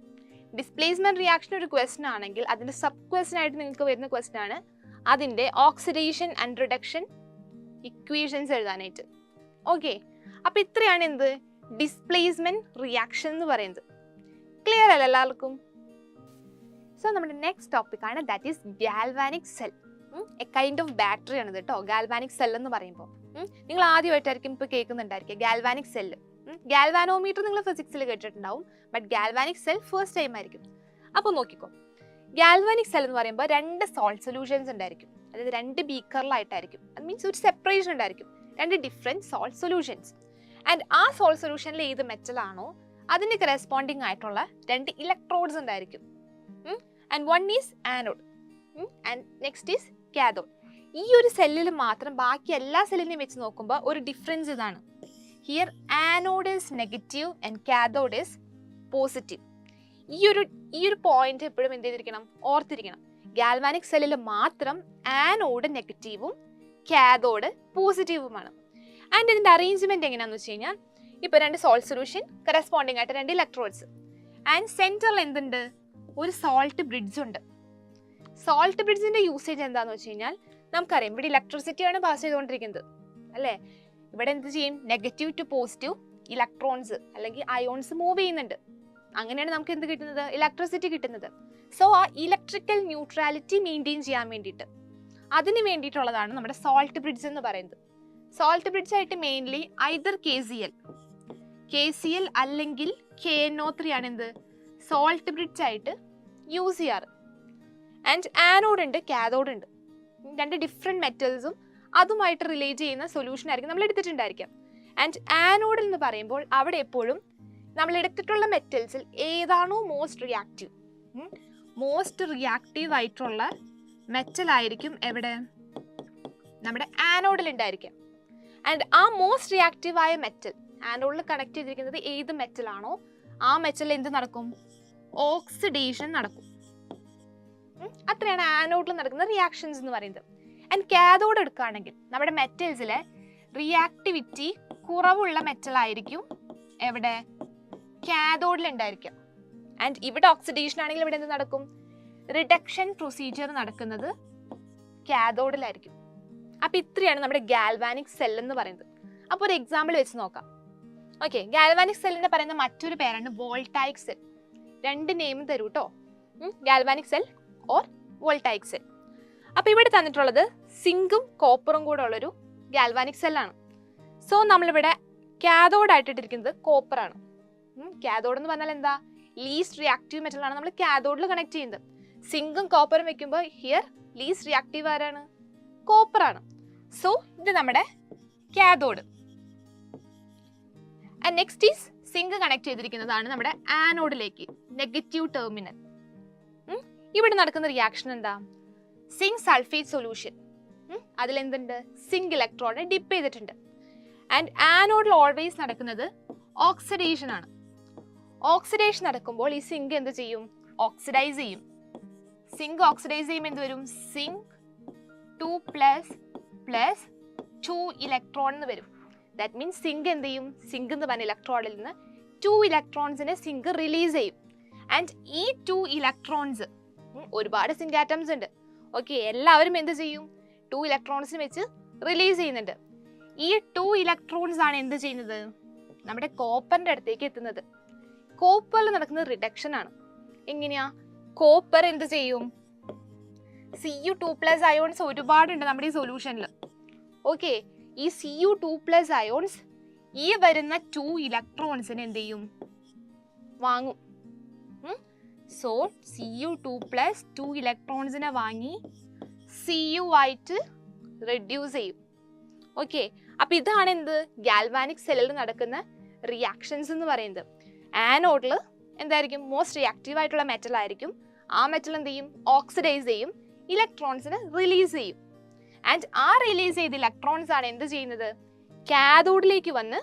ഡിസ്പ്ലേസ്മെന്റ് റിയാക്ഷൻ ഒരു ക്വസ്റ്റൻ ആണെങ്കിൽ അതിന്റെ സബ് ക്വസ്റ്റൻ ആയിട്ട് നിങ്ങൾക്ക് വരുന്ന ക്വസ്റ്റൻ ആണ് അതിന്റെ ഓക്സിഡേഷൻ ആൻഡ് റിഡക്ഷൻ ഇക്വേഷൻസ് എഴുതാനായിട്ട്. ഓക്കെ, അപ്പൊ ഇത്രയാണ് എന്ത്? ഡിസ്പ്ലേസ്മെന്റ് റിയാക്ഷൻ എന്ന് പറയുന്നത്. ക്ലിയർ അല്ല എല്ലാവർക്കും? സോ നമ്മുടെ നെക്സ്റ്റ് ടോപ്പിക് ആണ്, that is galvanic cell. A kind of battery ആണ് കേട്ടോ ഗാൽവാനിക് സെൽ എന്ന് പറയുമ്പോൾ. നിങ്ങൾ ആദ്യമായിട്ടായിരിക്കും ഇപ്പോൾ കേൾക്കുന്നുണ്ടായിരിക്കുക ഗാൽവാനിക് സെല്ല്. ഗാൽവാനോമീറ്റർ നിങ്ങൾ ഫിസിക്സിൽ കേട്ടിട്ടുണ്ടാവും, but galvanic cell first time ആയിരിക്കും. അപ്പോൾ നോക്കിക്കോ, ഗാൽവാനിക് സെൽ എന്ന് പറയുമ്പോൾ 2 സോൾട്ട് സൊല്യൂഷൻസ് ഉണ്ടായിരിക്കും. അതായത് 2 ബീക്കറിലായിട്ടായിരിക്കും. അത് മീൻസ് ഒരു സെപ്പറേഷൻ ഉണ്ടായിരിക്കും, 2 ഡിഫറെൻറ്റ് സോൾട്ട് സൊല്യൂഷൻസ്. ആൻഡ് ആ സോൾട്ട് സൊല്യൂഷനിൽ ഏത് മെറ്റൽ ആണോ അതിന് കറസ്പോണ്ടിങ് ആയിട്ടുള്ള 2 ഇലക്ട്രോഡ്സ് ഉണ്ടായിരിക്കും. And one is anode and next is cathode. ഈ ഒരു സെല്ലിൽ മാത്രം ബാക്കി എല്ലാ സെല്ലിനെയും വെച്ച് നോക്കുമ്പോൾ ഒരു ഡിഫറൻസ് ഇതാണ്. Here anode is negative and cathode is positive. ഈ ഒരു പോയിന്റ് എപ്പോഴും എന്ത് ചെയ്തിരിക്കണം? ഓർത്തിരിക്കണം. ഗാൽവാനിക് സെല്ലിൽ മാത്രം ആനോഡ് നെഗറ്റീവും കാഥോഡ് പോസിറ്റീവുമാണ്. ആൻഡ് ഇതിന്റെ അറേഞ്ച്മെന്റ് എങ്ങനെയാണെന്ന് വെച്ച് കഴിഞ്ഞാൽ, ഇപ്പോൾ 2 സോൾട്ട് സൊല്യൂഷൻ കറസ്പോണ്ടിങ് ആയിട്ട് 2 ഇലക്ട്രോഡ്സ് ആൻഡ് സെന്ററിൽ എന്തുണ്ട്? ഒരു സോൾട്ട് ബ്രിഡ്ജ് ഉണ്ട്. സോൾട്ട് ബ്രിഡ്ജിന്റെ യൂസേജ് എന്താണെന്ന് വെച്ച് കഴിഞ്ഞാൽ, നമുക്കറിയാം ഇവിടെ ഇലക്ട്രിസിറ്റിയാണ് പാസ് ചെയ്തുകൊണ്ടിരിക്കുന്നത് അല്ലേ? ഇവിടെ എന്ത് ചെയ്യും? നെഗറ്റീവ് ടു പോസിറ്റീവ് ഇലക്ട്രോൺസ് അല്ലെങ്കിൽ അയോൺസ് മൂവ് ചെയ്യുന്നുണ്ട്. അങ്ങനെയാണ് നമുക്ക് എന്ത് കിട്ടുന്നത്? ഇലക്ട്രിസിറ്റി കിട്ടുന്നത്. സോ ആ ഇലക്ട്രിക്കൽ ന്യൂട്രാലിറ്റി മെയിൻറ്റെയിൻ ചെയ്യാൻ വേണ്ടിയിട്ട് അതിന് വേണ്ടിയിട്ടുള്ളതാണ് നമ്മുടെ സോൾട്ട് ബ്രിഡ്ജ് എന്ന് പറയുന്നത്. സോൾട്ട് ബ്രിഡ്ജ് ആയിട്ട് മെയിൻലി ഐദർ KCl അല്ലെങ്കിൽ KNO3 ആണ് എന്ത് സോൾട്ട് ബ്രിഡ്ജ് ആയിട്ട് യൂസ് ചെയ്യാറ്. ആൻഡ് ആനോഡ് ഉണ്ട്, കാഥോഡ് ഉണ്ട്. രണ്ട് ഡിഫറെൻറ്റ് മെറ്റൽസും അതുമായിട്ട് റിലേറ്റ് ചെയ്യുന്ന സൊല്യൂഷൻ ആയിരിക്കും നമ്മൾ എടുത്തിട്ടുണ്ടായിരിക്കാം. ആൻഡ് ആനോഡിൽ എന്ന് പറയുമ്പോൾ അവിടെ എപ്പോഴും നമ്മൾ എടുത്തിട്ടുള്ള മെറ്റൽസിൽ ഏതാണോ മോസ്റ്റ് റിയാക്റ്റീവ് ആയിട്ടുള്ള മെറ്റൽ ആയിരിക്കും എവിടെ നമ്മുടെ ആനോഡിൽ ഉണ്ടായിരിക്കാം. ആൻഡ് ആ മോസ്റ്റ് റിയാക്റ്റീവ് ആയ മെറ്റൽ ആനോഡിൽ കണക്ട് ചെയ്തിരിക്കുന്നത് ഏത് മെറ്റലാണോ ആ മെറ്റലിൽ എന്ത് നടക്കും? ഓക്സിഡേഷൻ നടക്കും. അത്രയാണ് ആനോഡിൽ നടക്കുന്ന റിയാക്ഷൻസ് എന്ന് പറയുന്നത്. ആൻഡ് കാഥോഡ് എടുക്കുകയാണെങ്കിൽ നമ്മുടെ മെറ്റൽസിലെ റിയാക്ടിവിറ്റി കുറവുള്ള മെറ്റൽ ആയിരിക്കും എവിടെ കാഥോഡിൽ ഉണ്ടായിരിക്കാം. ആൻഡ് ഇവിടെ ഓക്സിഡേഷൻ ആണെങ്കിൽ ഇവിടെ എന്ത് നടക്കും? റിഡക്ഷൻ പ്രൊസീജിയർ നടക്കുന്നത് കാഥോഡിലായിരിക്കും. അപ്പൊ ഇത്രയാണ് നമ്മുടെ ഗാൽവാനിക് സെൽ എന്ന് പറയുന്നത്. അപ്പോൾ ഒരു എക്സാമ്പിൾ വെച്ച് നോക്കാം. ഓക്കെ, ഗാൽവാനിക് സെല്ലിന്റെ പറയുന്ന മറ്റൊരു പേരാണ് വോൾട്ടായിക് സെൽ. രണ്ട് നെയിം തരൂ കേട്ടോ, galvanic cell or voltaic cell. അപ്പൊ ഇവിടെ തന്നിട്ടുള്ളത് സിങ്കും കോപ്പറും കൂടെ ഉള്ളൊരു ഗാൽവാനിക് സെല്ലാണ്. സോ നമ്മളിവിടെ കാഥോഡ് ആയിട്ട് ഇട്ടിരിക്കുന്നത് കോപ്പറാണ്. കാഥോഡ് എന്ന് പറഞ്ഞാൽ എന്താ? ലീസ്റ്റ് റിയാക്റ്റീവ് മെറ്റൽ ആണ് നമ്മൾ കാഥോഡിൽ കണക്ട് ചെയ്യുന്നത്. സിങ്കും കോപ്പറും വെക്കുമ്പോൾ ഹിയർ ലീസ്റ്റ് റിയാക്റ്റീവ് ആരാണ്? കോപ്പറാണ്. സോ ഇത് നമ്മുടെ cathode. And next is zinc connect ചെയ്തിരിക്കുന്നതാണ് നമ്മുടെ ആനോഡിലേക്ക്, നെഗറ്റീവ് ടെർമിനൽ. ഇവിടെ നടക്കുന്ന റിയാക്ഷൻ എന്താ? Zinc sulphate solution. അതിലെന്തുണ്ട്? സിങ്ക് ഇലക്ട്രോണിനെ ഡിപ്പ് ചെയ്തിട്ടുണ്ട്. ആൻഡ് ആനോഡിൽ ഓൾവേസ് നടക്കുന്നത് ഓക്സിഡേഷൻ ആണ്. ഓക്സിഡേഷൻ നടക്കുമ്പോൾ ഈ സിങ്ക് എന്ത് ചെയ്യും? ഓക്സിഡൈസ് ചെയ്യും. സിങ്ക് ഓക്സിഡൈസ് ചെയ്യുമ്പോൾ എന്ത് വരും? സിങ്ക് 2++2 ഇലക്ട്രോൺ എന്ന് വരും. ദാറ്റ് മീൻസ് സിങ്ക് എന്ത് ചെയ്യും? സിങ്ക് എന്ന് പറഞ്ഞ ഇലക്ട്രോണിൽ നിന്ന് 2 ഇലക്ട്രോൺസിനെ സിങ്ക് റിലീസ് ചെയ്യും. ആൻഡ് ഈ 2 ഇലക്ട്രോൺസ്, ഒരുപാട് സിങ്ക് ആറ്റംസ് ഉണ്ട്, ഓക്കെ, എല്ലാവരും എന്ത് ചെയ്യും? 2 ഇലക്ട്രോൺസിന് വെച്ച് റിലീസ് ചെയ്യുന്നുണ്ട്. ഈ 2 ഇലക്ട്രോൺസ് ആണ് എന്ത് ചെയ്യുന്നത്? നമ്മുടെ കോപ്പറിന്റെ അടുത്തേക്ക് എത്തുന്നത്. കോപ്പറിൽ നടക്കുന്നത് റിഡക്ഷൻ ആണ്. എങ്ങനെയാ? കോപ്പർ എന്ത് ചെയ്യും? Cu2+ അയോൺസ് ഒരുപാടുണ്ട് നമ്മുടെ ഈ സൊല്യൂഷനിൽ. ഓക്കെ, ഈ Cu2+ അയോൺസ് ഈ വരുന്ന 2 ഇലക്ട്രോൺസിന് എന്ത് ചെയ്യും? വാങ്ങും. സോ Cu2+ 2 ഇലക്ട്രോൺസിനെ വാങ്ങി Cu ആയിട്ട് റെഡ്യൂസ് ചെയ്യും. ഓക്കെ, അപ്പൊ ഇതാണ് എന്ത്? ഗാൽവാനിക് സെല്ലിൽ നടക്കുന്ന റിയാക്ഷൻസ് എന്ന് പറയുന്നത്. ആനോഡിൽ എന്തായിരിക്കും? മോസ്റ്റ് റിയാക്റ്റീവ് ആയിട്ടുള്ള മെറ്റൽ ആയിരിക്കും. ആ മെറ്റൽ എന്ത് ചെയ്യും? ഓക്സിഡൈസ് ചെയ്യും, ഇലക്ട്രോൺസിനെ റിലീസ് ചെയ്യും. ആൻഡ് ആ റിലീസ് ചെയ്ത ഇലക്ട്രോൺസ് ആണ് എന്ത് ചെയ്യുന്നത്? കാഥോഡിലേക്ക് വന്ന്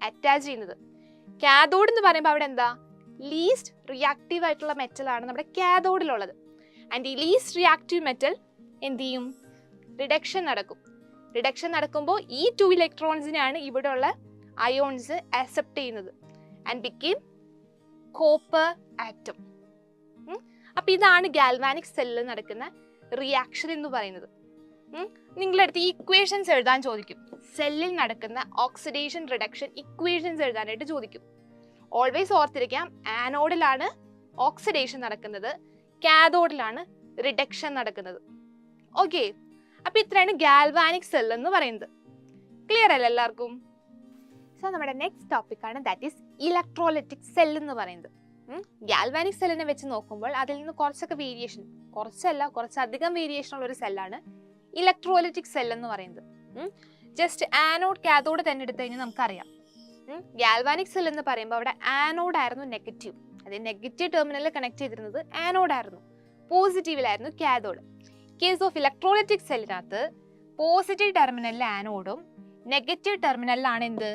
അറ്റാച്ച് ചെയ്യുന്നത്. കാഥോഡ് എന്ന് പറയുമ്പോൾ അവിടെ എന്താ? ലീസ്റ്റ് റിയാക്റ്റീവ് ആയിട്ടുള്ള മെറ്റൽ ആണ് നമ്മുടെ കാഥോഡിലുള്ളത്. ആൻഡ് ഈ ലീസ്റ്റ് റിയാക്റ്റീവ് മെറ്റൽ എന്ത് ചെയ്യും? റിഡക്ഷൻ നടക്കും. റിഡക്ഷൻ നടക്കുമ്പോൾ ഈ 2 ഇലക്ട്രോൺസിനെയാണ് ഇവിടെയുള്ള അയോൺസ് അക്സെപ്റ്റ് ചെയ്യുന്നത് ആൻഡ് ബിക്കേം കോപ്പർ ആറ്റം. അപ്പൊ ഇതാണ് ഗാൽവാനിക് സെല്ലിൽ നടക്കുന്ന റിയാക്ഷൻ എന്ന് പറയുന്നത്. നിങ്ങളുടെ അടുത്ത് ഈ ഇക്വേഷൻസ് എഴുതാൻ ചോദിക്കും. സെല്ലിൽ നടക്കുന്ന ഓക്സിഡേഷൻ റിഡക്ഷൻ ഇക്വേഷൻസ് എഴുതാനായിട്ട് ചോദിക്കും. ഓൾവേസ് ഓർത്തിരിക്കാം, ആനോഡിലാണ് ഓക്സിഡേഷൻ നടക്കുന്നത്, കാഥോഡിലാണ് റിഡക്ഷൻ നടക്കുന്നത്. ഓക്കെ, അപ്പൊ ഇത്രയാണ് ഗാൽവാനിക് സെൽ എന്ന് പറയുന്നത്. ക്ലിയർ അല്ലേ എല്ലാവർക്കും? സോ നമ്മുടെ നെക്സ്റ്റ് ടോപ്പിക് ആണ്, ദാറ്റ് ഈസ് ഇലക്ട്രോലൈറ്റിക് സെൽ എന്ന് പറയുന്നത്. ഗാൽവാനിക് സെല്ലിനെ വെച്ച് നോക്കുമ്പോൾ അതിൽ നിന്ന് കുറച്ചൊക്കെ വേരിയേഷൻ, കുറച്ചധികം വേരിയേഷൻ ഉള്ള ഒരു സെല്ലാണ് ഇലക്ട്രോലൈറ്റിക് സെൽ എന്ന് പറയുന്നത്. ജസ്റ്റ് ആനോഡ് കാഥോഡ് തന്നെ എടുത്തു കഴിഞ്ഞാൽ നമുക്കറിയാം. ഗാൽവാനിക് സെൽ എന്ന് പറയുമ്പോൾ അവിടെ ആനോഡ് ആയിരുന്നു നെഗറ്റീവ്, അതായത് നെഗറ്റീവ് ടെർമിനലിൽ കണക്ട് ചെയ്തിരുന്നത് ആനോഡ് ആയിരുന്നു, പോസിറ്റീവിലായിരുന്നു കാഥോഡ്. കേസ് ഓഫ് ഇലക്ട്രോലൈറ്റിക് സെല്ലിനകത്ത് പോസിറ്റീവ് ടെർമിനലിൽ ആനോഡും നെഗറ്റീവ് ടെർമിനലിലാണ് എന്ത്?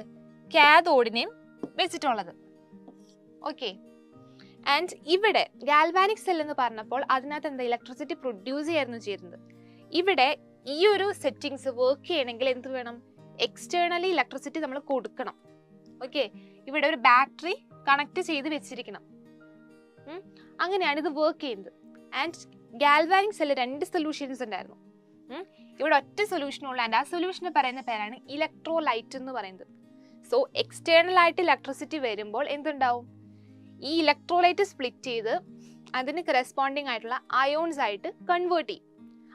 കാഥോഡിനെയും വെച്ചിട്ടുള്ളത്. ഓക്കെ, ആൻഡ് ഇവിടെ ഗാൽവാനിക് സെൽ എന്ന് പറഞ്ഞപ്പോൾ അതിനകത്ത് എന്താ? ഇലക്ട്രിസിറ്റി പ്രൊഡ്യൂസ് ചെയ്യായിരുന്നു ചെയ്യുന്നത്. ഇവിടെ ഈ ഒരു സെറ്റിങ്സ് വർക്ക് ചെയ്യണമെങ്കിൽ എന്ത് വേണം? എക്സ്റ്റേണലി ഇലക്ട്രിസിറ്റി നമ്മൾ കൊടുക്കണം. ഓക്കെ, ഇവിടെ ഒരു ബാറ്ററി കണക്ട് ചെയ്ത് വെച്ചിരിക്കണം. അങ്ങനെയാണ് ഇത് വർക്ക് ചെയ്യുന്നത്. ആൻഡ് ഗാൽവാനിക് സെല്ലിൽ 2 സൊല്യൂഷൻസ് ഉണ്ടായിരുന്നു. ഇവിടെ ഒറ്റ സൊല്യൂഷനുള്ള, ആൻഡ് ആ സൊല്യൂഷന് പറയുന്ന പേരാണ് ഇലക്ട്രോലൈറ്റ് എന്ന് പറയുന്നത്. സോ എക്സ്റ്റേണൽ ആയിട്ട് ഇലക്ട്രിസിറ്റി വരുമ്പോൾ എന്തുണ്ടാവും? ഈ ഇലക്ട്രോലൈറ്റ് സ്പ്ലിറ്റ് ചെയ്ത് അതിന് കറസ്പോണ്ടിങ് ആയിട്ടുള്ള അയോൺസ് ആയിട്ട് കൺവേർട്ട് ചെയ്യും.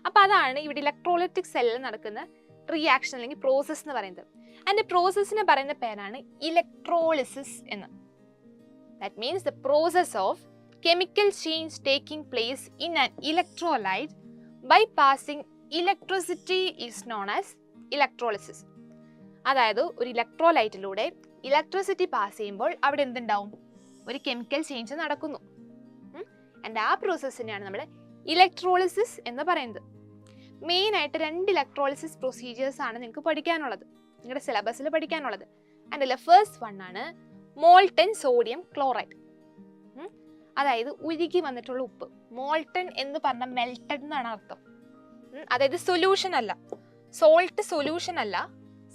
അപ്പൊ അതാണ് ഇവിടെ ഇലക്ട്രോലൈറ്റിക് സെല്ലിൽ നടക്കുന്ന റിയാക്ഷൻ അല്ലെങ്കിൽ പ്രോസസ്സ് എന്ന് പറയുന്നത്. അതിൻ്റെ പ്രോസസ്സിനെ പറയുന്ന പേരാണ് ഇലക്ട്രോളിസിസ് എന്ന്. That means the process of chemical change taking place in an electrolyte by passing electricity is known as electrolysis. അതായത് ഒരു ഇലക്ട്രോലൈറ്റിലൂടെ ഇലക്ട്രിസിറ്റി പാസ് ചെയ്യുമ്പോൾ അവിടെ എന്തുണ്ടാവും? ഒരു കെമിക്കൽ ചേഞ്ച് നടക്കുന്നു. ആൻഡ് ആ പ്രോസസ്സിനെയാണ് നമ്മൾ ഇലക്ട്രോളിസിസ് എന്ന് പറയുന്നത്. മെയിനായിട്ട് 2 ഇലക്ട്രോളിസിസ് പ്രൊസീജിയേഴ്സ് ആണ് നിങ്ങൾക്ക് പഠിക്കാനുള്ളത്, നിങ്ങളുടെ സിലബസിൽ പഠിക്കാനുള്ളത്. അതിൽ ഫസ്റ്റ് വൺ ആണ് മോൾട്ടൻ സോഡിയം ക്ലോറൈഡ്. അതായത് ഉരുകി വന്നിട്ടുള്ള ഉപ്പ്. മോൾട്ടൻ എന്ന് പറഞ്ഞാൽ മെൽറ്റഡ് എന്നാണ് അർത്ഥം. അതായത് സൊല്യൂഷൻ അല്ല, സോൾട്ട് സൊല്യൂഷൻ അല്ല.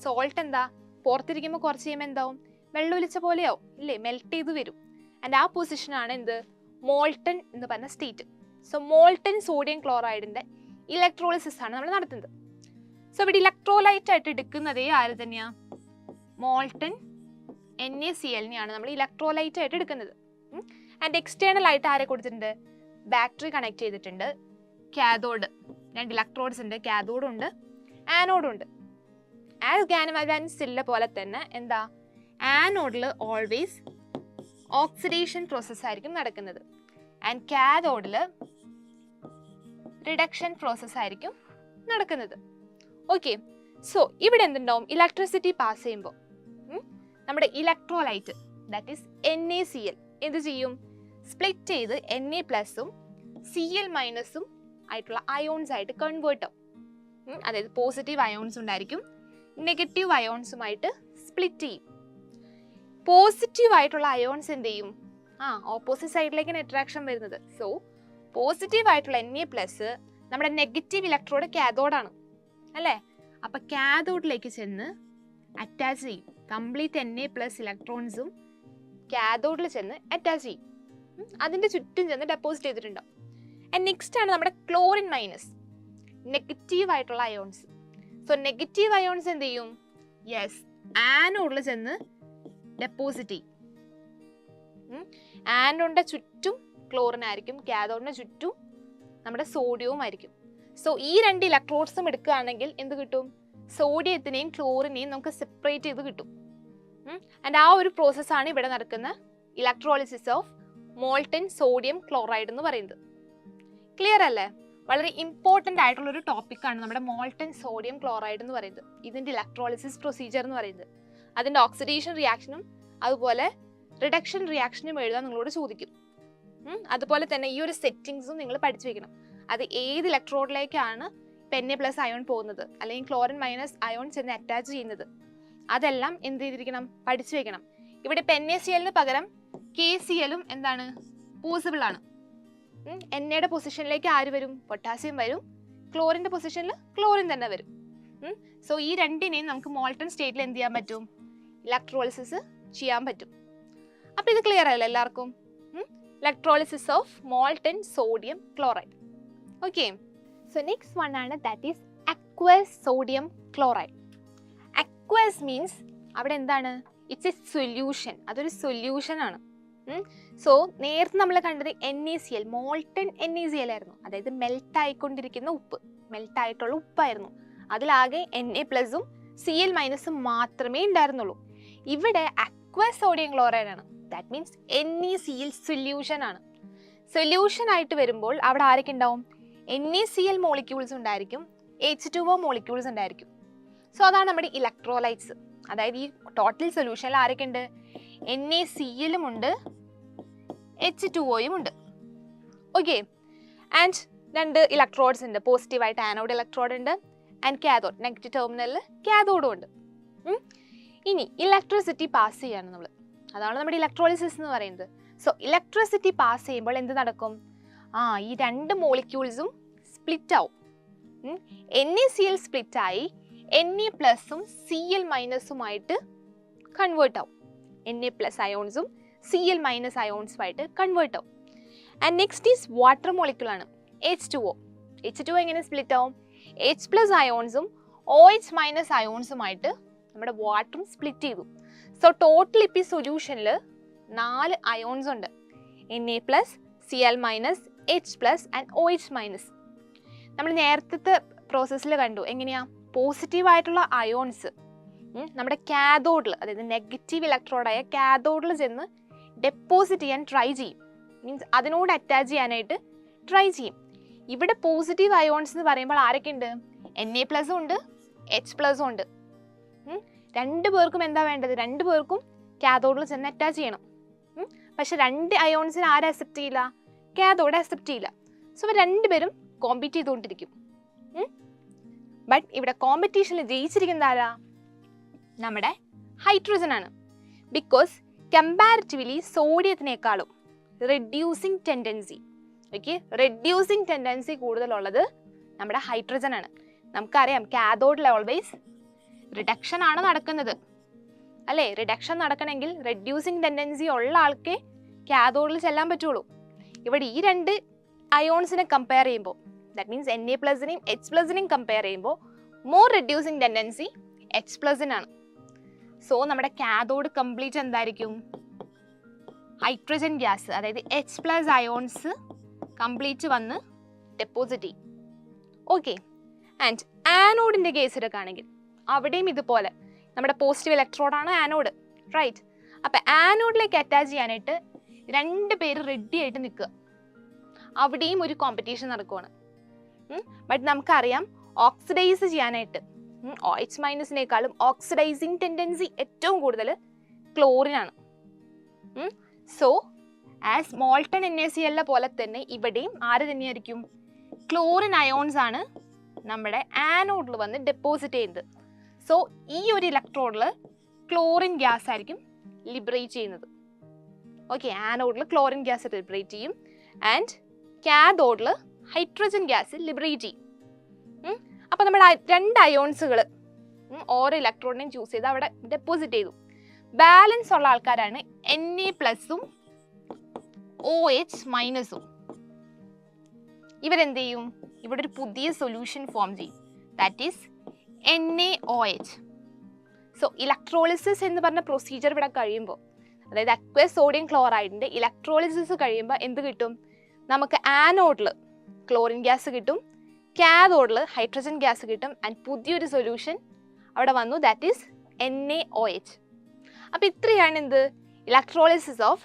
സോൾട്ട് എന്താ, പുറത്തിരിക്കുമ്പോൾ കുറച്ച് കഴിയുമ്പോൾ എന്താവും? വെള്ളമൊലിച്ച പോലെയാവും ഇല്ലേ, മെൽറ്റ് ചെയ്ത് വരും. ആൻഡ് ആ പൊസിഷനാണ് എന്ത്? മോൾട്ടൻ എന്ന് പറഞ്ഞ സ്റ്റേറ്റ്. സോ മോൾട്ടൻ സോഡിയം ക്ലോറൈഡിന്റെ ഇലക്ട്രോളിസിസ് ആണ് നമ്മൾ നടത്തുന്നത്. സോ ഇവിടെ ഇലക്ട്രോലൈറ്റ് ആയിട്ട് എടുക്കുന്നതേ ആര് തന്നെയാ? മോൾട്ടൻ NaCl നെയാണ് നമ്മൾ ഇലക്ട്രോലൈറ്റ് ആയിട്ട് എടുക്കുന്നത്. ആൻഡ് എക്സ്റ്റേണൽ ആയിട്ട് ആരെ കൊടുത്തിട്ടുണ്ട്? ബാറ്ററി കണക്ട് ചെയ്തിട്ടുണ്ട്. കാഥോഡ്, 2 ഇലക്ട്രോഡ്സ് ഉണ്ട്, കാഥോഡും ഉണ്ട് ആനോഡും ഉണ്ട്. ആസ് ഗാനവാൻസില്ല പോലെ തന്നെ എന്താ, ആനോഡിൽ ഓൾവേസ് ഓക്സിഡേഷൻ പ്രോസസ് ആയിരിക്കും നടക്കുന്നത്. ആൻഡ് കാഥോഡിൽ റിഡക്ഷൻ പ്രോസസ് ആയിരിക്കും നടക്കുന്നത്. ഓക്കെ, സോ ഇവിടെ എന്തുണ്ടാവും? ഇലക്ട്രിസിറ്റി പാസ് ചെയ്യുമ്പോൾ നമ്മുടെ ഇലക്ട്രോലൈറ്റ് ദാറ്റ് ഈസ് NaCl എന്ത് ചെയ്യും? സ്പ്ലിറ്റ് ചെയ്ത് Na+ഉം Cl- ആയിട്ടുള്ള അയോൺസ് ആയിട്ട് കൺവേർട്ട് ആവും. അതായത് പോസിറ്റീവ് അയോൺസ് ഉണ്ടായിരിക്കും, നെഗറ്റീവ് അയോൺസുമായിട്ട് സ്പ്ലിറ്റ് ചെയ്യും. പോസിറ്റീവ് ആയിട്ടുള്ള അയോൺസ് എന്ത് ചെയ്യും? ഓപ്പോസിറ്റ് സൈഡിലേക്കാണ് അട്രാക്ഷൻ വരുന്നത്. സോ പോസിറ്റീവ് ആയിട്ടുള്ള Na+ നമ്മുടെ നെഗറ്റീവ് ഇലക്ട്രോഡ് കാഥോഡാണ് അല്ലേ? അപ്പൊ കാഥോഡിലേക്ക് ചെന്ന് അറ്റാച്ച് ചെയ്യും. കംപ്ലീറ്റ് Na+ ഇലക്ട്രോൺസും കാഥോഡിൽ ചെന്ന് അറ്റാച്ച് ചെയ്യും. അതിന്റെ ചുറ്റും ചെന്ന് ഡെപ്പോസിറ്റ് ചെയ്തിട്ടുണ്ടാവും. ആൻഡ് നെക്സ്റ്റ് ആണ് നമ്മുടെ ക്ലോറിൻ മൈനസ്, നെഗറ്റീവ് ആയിട്ടുള്ള അയോൺസ്. സോ നെഗറ്റീവ് അയോൺസ് എന്ത് ചെയ്യും? യെസ്, ആനോഡിൽ ചെന്ന് ഡെപ്പോസിറ്റ് ചെയ്യും. ആനോഡിന്റെ ചുറ്റും ക്ലോറിൻ ആയിരിക്കും, കാഥോഡിന്റെ ചുറ്റും നമ്മുടെ സോഡിയവും ആയിരിക്കും. സോ ഈ 2 ഇലക്ട്രോഡ്സും എടുക്കുകയാണെങ്കിൽ എന്ത് കിട്ടും? സോഡിയത്തിനെയും ക്ലോറിനെയും നമുക്ക് സെപ്പറേറ്റ് ചെയ്ത് കിട്ടും. ആൻഡ് ആ ഒരു പ്രോസസ്സാണ് ഇവിടെ നടക്കുന്ന electrolysis of molten sodium chloride എന്ന് പറയുന്നത്. ക്ലിയർ അല്ലേ? വളരെ ഇമ്പോർട്ടൻ്റ് ആയിട്ടുള്ള ഒരു ടോപ്പിക്കാണ് നമ്മുടെ മോൾട്ടൻ സോഡിയം ക്ലോറൈഡ് എന്ന് പറയുന്നത്. ഇതിൻ്റെ ഇലക്ട്രോളിസിസ് പ്രൊസീജിയർ എന്ന് പറയുന്നത്. അതിൻ്റെ ഓക്സിഡേഷൻ റിയാക്ഷനും അതുപോലെ റിഡക്ഷൻ റിയാക്ഷനും എഴുതാൻ നിങ്ങളോട് ചോദിക്കും. അതുപോലെ തന്നെ ഈ ഒരു സെറ്റിങ്സും നിങ്ങൾ പഠിച്ചു വെക്കണം. അത് ഏത് ഇലക്ട്രോഡിലേക്കാണ് Na+ അയോൺ പോകുന്നത് അല്ലെങ്കിൽ ക്ലോറിൻ മൈനസ് അയോൺ ചെന്ന് അറ്റാച്ച് ചെയ്യുന്നത്, അതെല്ലാം എന്ത് ചെയ്തിരിക്കണം? പഠിച്ചു വെക്കണം. ഇവിടെ NaCl പകരം KCl എന്താണ്? പോസിബിൾ ആണ്. എന്നയുടെ പൊസിഷനിലേക്ക് ആര് വരും? പൊട്ടാസ്യം വരും. ക്ലോറിൻ്റെ പൊസിഷനിൽ ക്ലോറിൻ തന്നെ വരും. സോ ഈ 2നെയും നമുക്ക് മോൾട്ടൺ സ്റ്റേറ്റിൽ എന്ത് ചെയ്യാൻ പറ്റും? ഇലക്ട്രോളിസിസ് ചെയ്യാൻ പറ്റും. അപ്പം ഇത് ക്ലിയർ ആയല്ലോ എല്ലാവർക്കും? Electrolysis of molten sodium chloride. Okay, so next one ആണ് that is aqueous sodium chloride. Aqueous means അവിടെ എന്താണ്? It's a solution. അതൊരു സൊല്യൂഷൻ ആണ്. സോ നേരത്തെ നമ്മൾ കണ്ടത് NaCl, മോൾട്ടൺ NaCl ആയിരുന്നു. അതായത് മെൽറ്റ് ആയിക്കൊണ്ടിരിക്കുന്ന ഉപ്പ്, മെൽറ്റ് ആയിട്ടുള്ള ഉപ്പായിരുന്നു. അതിലാകെ Na+ഉം Cl- മാത്രമേ ഉണ്ടായിരുന്നുള്ളൂ. ഇവിടെ അക്വസ് സോഡിയം ക്ലോറൈഡ് ആണ്. ദാറ്റ് മീൻസ് NaCl സൊല്യൂഷൻ ആണ്. സൊല്യൂഷൻ ആയിട്ട് വരുമ്പോൾ അവിടെ ആരൊക്കെ ഉണ്ടാവും? NaCl മോളിക്യൂൾസ് ഉണ്ടായിരിക്കും, H2O മോളിക്യൂൾസ് ഉണ്ടായിരിക്കും. സോ അതാണ് നമ്മുടെ ഇലക്ട്രോലൈറ്റ്സ്. അതായത് ഈ ടോട്ടൽ സൊല്യൂഷനിൽ ആരൊക്കെ ഉണ്ട്? NaCl ഉണ്ട്, H2Oയും ഉണ്ട്. ഓക്കെ, ആൻഡ് 2 ഇലക്ട്രോഡ്സ് ഉണ്ട്. പോസിറ്റീവായിട്ട് ആനോഡ് ഇലക്ട്രോഡ് ഉണ്ട് ആൻഡ് കാഥോഡ്, നെഗറ്റീവ് ടെർമിനലിൽ കാഥോഡും ഉണ്ട്. ഇനി ഇലക്ട്രിസിറ്റി പാസ് ചെയ്യാണ് നമ്മൾ. അതാണ് നമ്മുടെ ഇലക്ട്രോളിസിസ് എന്ന് പറയുന്നത്. സോ ഇലക്ട്രിസിറ്റി പാസ് ചെയ്യുമ്പോൾ എന്ത് നടക്കും? ഈ 2 മോളിക്യൂൾസും സ്പ്ലിറ്റ് ആവും. NaCl സ്പ്ലിറ്റ് ആയി Na+ഉം Cl- കൺവേർട്ട് ആവും. Na+ അയോൺസും Cl- അയോൺസുമായിട്ട് കൺവേർട്ട് ആവും. And next is water molecule ആണ് H2O. H2O എങ്ങനെ സ്പ്ലിറ്റ് ആവും? H+ അയോൺസും OH- അയോൺസുമായിട്ട് നമ്മുടെ വാട്ടറും സ്പ്ലിറ്റ് ചെയ്തു. സോ ടോട്ടൽ ഇപ്പോൾ ഈ സൊല്യൂഷനിൽ 4 അയോൺസ് ഉണ്ട്. Na+, Cl-, H+ and OH-. നമ്മൾ നേരത്തെ പ്രോസസ്സിൽ കണ്ടു എങ്ങനെയാ? പോസിറ്റീവ് ആയിട്ടുള്ള അയോൺസ് നമ്മുടെ കാഥോഡിൽ, അതായത് നെഗറ്റീവ് ഇലക്ട്രോഡായ കാഥോഡിൽ ചെന്ന് ഡെപ്പോസിറ്റ് ചെയ്യാൻ ട്രൈ ചെയ്യും. മീൻസ് അതിനോട് അറ്റാച്ച് ചെയ്യാനായിട്ട് ട്രൈ ചെയ്യും. ഇവിടെ പോസിറ്റീവ് അയോൺസ് എന്ന് പറയുമ്പോൾ ആരൊക്കെ ഉണ്ട്? Na+ ഉണ്ട്, H+ ഉണ്ട്. രണ്ടു പേർക്കും എന്താ വേണ്ടത്? രണ്ടു പേർക്കും കാഥോഡിൽ ചെന്ന് അറ്റാച്ച് ചെയ്യണം. പക്ഷെ 2 അയോൺസിന് ആരെ അക്സെപ്റ്റ് ചെയ്യില്ല? കാഥോഡ് അക്സെപ്റ്റ് ചെയ്യില്ല. സോ ഇവർ രണ്ടുപേരും കോമ്പീറ്റ് ചെയ്തുകൊണ്ടിരിക്കും. ബട്ട് ഇവിടെ കോമ്പറ്റീഷനിൽ ജയിച്ചിരിക്കുന്നത് ആരാ? നമ്മുടെ ഹൈഡ്രജൻ ആണ്. ബിക്കോസ് കമ്പാരിറ്റീവ്ലി സോഡിയത്തിനേക്കാളും reducing tendency, okay, reducing tendency കൂടുതലുള്ളത് നമ്മുടെ ഹൈഡ്രജൻ ആണ്. നമുക്കറിയാം കാഥോഡിൽ ഓൾവേസ് റിഡക്ഷൻ ആണ് നടക്കുന്നത്, അല്ലേ? റിഡക്ഷൻ നടക്കണമെങ്കിൽ റെഡ്യൂസിങ് ടെൻഡൻസി ഉള്ള ആൾക്കേ കാഥോഡിൽ ചെല്ലാൻ പറ്റുള്ളൂ. ഇവിടെ ഈ 2 അയോൺസിനെ കമ്പയർ ചെയ്യുമ്പോൾ, ദാറ്റ് മീൻസ് Na+നെയും H+നെയും കമ്പയർ ചെയ്യുമ്പോൾ മോർ റെഡ്യൂസിങ് ടെൻഡൻസി H+നാണ്. സോ നമ്മുടെ കാഥോഡ് കംപ്ലീറ്റ് എന്തായിരിക്കും? ഹൈഡ്രജൻ ഗ്യാസ്, അതായത് H+ അയോൺസ് കംപ്ലീറ്റ് വന്ന് ഡെപ്പോസിറ്റ് ചെയ്യും. ഓക്കെ. ആൻഡ് ആനോഡിൻ്റെ കേസ് എടുക്കുകയാണെങ്കിൽ അവിടെയും ഇതുപോലെ നമ്മുടെ പോസിറ്റീവ് ഇലക്ട്രോഡാണ് ആനോഡ്, റൈറ്റ്? അപ്പം ആനോഡിലേക്ക് അറ്റാച്ച് ചെയ്യാനായിട്ട് 2 പേര് റെഡി ആയിട്ട് നിൽക്കുക. അവിടെയും ഒരു കോമ്പറ്റീഷൻ നടക്കുവാണ്. ബട്ട് നമുക്കറിയാം ഓക്സിഡൈസ് ചെയ്യാനായിട്ട് OH- ഓക്സിഡൈസിങ് ടെൻഡൻസി ഏറ്റവും കൂടുതൽ ക്ലോറിനാണ്. സോ ആസ് മോൾട്ടൺ NaCl പോലെ തന്നെ ഇവിടെയും ആര് തന്നെയായിരിക്കും? ക്ലോറിൻ അയോൺസ് ആണ് നമ്മുടെ ആനോഡിൽ വന്ന് ഡെപ്പോസിറ്റ് ചെയ്യുന്നത്. സോ ഈ ഒരു ഇലക്ട്രോഡിൽ ക്ലോറിൻ ഗ്യാസ് ആയിരിക്കും ലിബറേറ്റ് ചെയ്യുന്നത്. ഓക്കെ, ആനോഡിൽ ക്ലോറിൻ ഗ്യാസ് ലിബറേറ്റ് ചെയ്യും ആൻഡ് കാഥോഡിൽ ഹൈഡ്രജൻ ഗ്യാസ് ലിബറേറ്റ് ചെയ്യും. അപ്പോൾ നമ്മുടെ 2 അയോൺസുകൾ ഓരോ ഇലക്ട്രോണിനെയും ചൂസ് ചെയ്ത് അവിടെ ഡെപ്പോസിറ്റ് ചെയ്തു. ബാലൻസ് ഉള്ള ആൾക്കാരാണ് Na+ഉം OH-ഉം. ഇവരെന്ത് ചെയ്യും? ഇവിടെ ഒരു പുതിയ സൊല്യൂഷൻ ഫോം ചെയ്യും, that is NaOH. So electrolysis എന്ന് പറഞ്ഞ പ്രൊസീജിയർ ഇവിടെ കഴിയുമ്പോൾ, അതായത് അക്വസ് സോഡിയം ക്ലോറൈഡിൻ്റെ ഇലക്ട്രോളിസിസ് കഴിയുമ്പോൾ എന്ത് കിട്ടും? നമുക്ക് ആനോഡിൽ ക്ലോറിൻ ഗ്യാസ് കിട്ടും, കാഥോഡിൽ ഹൈഡ്രജൻ ഗ്യാസ് കിട്ടും ആൻഡ് പുതിയൊരു സൊല്യൂഷൻ അവിടെ വന്നു, ദാറ്റ് ഈസ് NaOH. അപ്പോൾ ഇത്രയാണ് എന്ത്? Electrolysis of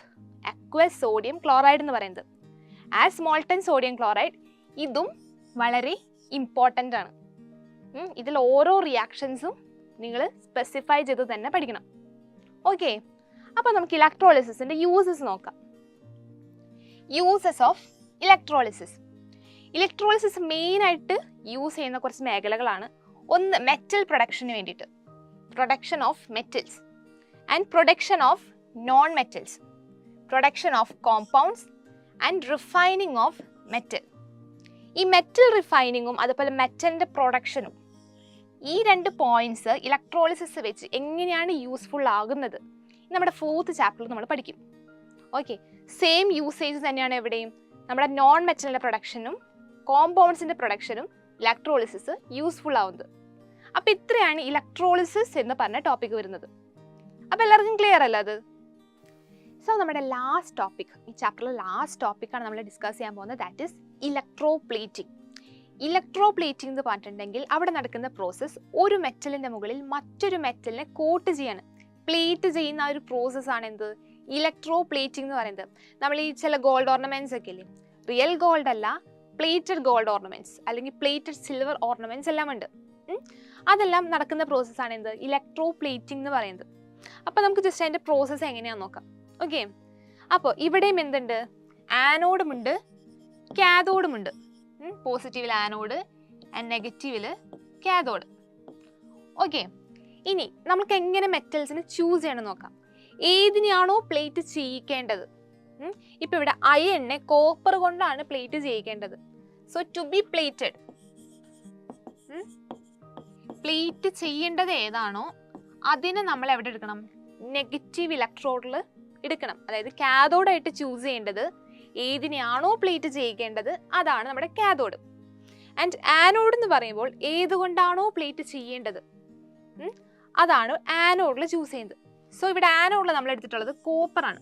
aqueous sodium chloride എന്ന് പറയുന്നത്. ആസ് മോൾട്ടൺ സോഡിയം ക്ലോറൈഡ് ഇതും വളരെ ഇമ്പോർട്ടൻ്റ് ആണ്. ഇതിൽ ഓരോ റിയാക്ഷൻസും നിങ്ങൾ സ്പെസിഫൈ ചെയ്ത് തന്നെ പഠിക്കണം. ഓക്കെ, അപ്പോൾ നമുക്ക് ഇലക്ട്രോളിസിസിൻ്റെ യൂസസ് നോക്കാം. Uses of electrolysis. ഇലക്ട്രോളിസിസ് മെയിനായിട്ട് യൂസ് ചെയ്യുന്ന കുറച്ച് മേഖലകളാണ്. ഒന്ന്, മെറ്റൽ പ്രൊഡക്ഷന് വേണ്ടിയിട്ട്, production of metals and production of non metals, production of compounds and refining of metal. ഈ മെറ്റൽ റിഫൈനിങ്ങും അതുപോലെ മെറ്റലിൻ്റെ പ്രൊഡക്ഷനും, ഈ 2 പോയിന്റ്സ് ഇലക്ട്രോളിസിസ് വെച്ച് എങ്ങനെയാണ് യൂസ്ഫുൾ ആകുന്നത് നമ്മുടെ 4th ചാപ്റ്ററിൽ നമ്മൾ പഠിക്കും. ഓക്കെ, സെയിം യൂസേജ് തന്നെയാണ് എവിടെയും നമ്മുടെ നോൺ മെറ്റലിൻ്റെ പ്രൊഡക്ഷനും കോമ്പൗണ്ട്സിൻ്റെ പ്രൊഡക്ഷനും ഇലക്ട്രോളിസിസ് യൂസ്ഫുൾ ആവുന്നത്. അപ്പോൾ ഇത്രയാണ് ഇലക്ട്രോളിസിസ് എന്ന് പറഞ്ഞ ടോപ്പിക് വരുന്നത്. അപ്പോൾ എല്ലാവർക്കും ക്ലിയർ അല്ല അത്? സോ നമ്മുടെ ലാസ്റ്റ് ടോപ്പിക്, ഈ ചാപ്റ്ററിലെ ലാസ്റ്റ് ടോപ്പിക്കാണ് നമ്മൾ ഡിസ്കസ് ചെയ്യാൻ പോകുന്നത്, ദാറ്റ് ഈസ് ഇലക്ട്രോപ്ലേറ്റിംഗ്. ഇലക്ട്രോപ്ലേറ്റിംഗ് എന്ന് പറഞ്ഞിട്ടുണ്ടെങ്കിൽ അവിടെ നടക്കുന്ന പ്രോസസ്സ് ഒരു മെറ്റലിൻ്റെ മുകളിൽ മറ്റൊരു മെറ്റലിനെ കോട്ട് ചെയ്യാണ്, പ്ലേറ്റ് ചെയ്യുന്ന ആ ഒരു പ്രോസസ്സാണ് എന്ത്? ഇലക്ട്രോപ്ലേറ്റിംഗ് എന്ന് പറയുന്നത്. നമ്മൾ ഈ ചില ഗോൾഡ് ഓർണമെൻറ്റ്സ് ഒക്കെ ഇല്ലേ, റിയൽ ഗോൾഡ് അല്ല, പ്ലേറ്റഡ് ഗോൾഡ് ഓർണമെൻറ്റ്സ് അല്ലെങ്കിൽ പ്ലേറ്റഡ് സിൽവർ ഓർണമെൻറ്റ്സ് എല്ലാം ഉണ്ട്. അതെല്ലാം നടക്കുന്ന പ്രോസസ്സാണ് എന്ത്? ഇലക്ട്രോപ്ലേറ്റിംഗ് എന്ന് പറയുന്നത്. അപ്പോൾ നമുക്ക് ജസ്റ്റ് അതിൻ്റെ പ്രോസസ്സ് എങ്ങനെയാണെന്ന് നോക്കാം. ഓക്കെ, അപ്പോൾ ഇവിടെയും എന്തുണ്ട്? ആനോഡുമുണ്ട്, കാഥോഡുമുണ്ട്. പോസിറ്റീവിൽ ആനോഡ് ആൻഡ് നെഗറ്റീവിൽ കാഥോഡ്. ഓക്കെ, ഇനി നമുക്ക് എങ്ങനെ മെറ്റൽസിന് ചൂസ് ചെയ്യണം നോക്കാം. ഏതിനെയാണോ പ്ലേറ്റ് ചെയ്യിക്കേണ്ടത്? ഇപ്പം ഇവിടെ അയണിനെ കോപ്പർ കൊണ്ടാണ് പ്ലേറ്റ് ചെയ്യിക്കേണ്ടത്. So to be plated, plate ചെയ്യേണ്ടത് ഏതാണോ അതിനെ നമ്മൾ എവിടെ എടുക്കണം? നെഗറ്റീവ് ഇലക്ട്രോഡിൽ എടുക്കണം. അതായത് കാഥോഡായിട്ട് ചൂസ് ചെയ്യേണ്ടത് ഏതിനെയാണോ പ്ലേറ്റ് ചെയ്യിക്കേണ്ടത് അതാണ് നമ്മുടെ കാഥോഡ്. ആൻഡ് ആനോഡ് എന്ന് പറയുമ്പോൾ ഏതുകൊണ്ടാണോ പ്ലേറ്റ് ചെയ്യേണ്ടത് അതാണ് ആനോഡിൽ ചൂസ് ചെയ്യുന്നത്. സോ ഇവിടെ ആനോഡിൽ നമ്മൾ എടുത്തിട്ടുള്ളത് കോപ്പറാണ്,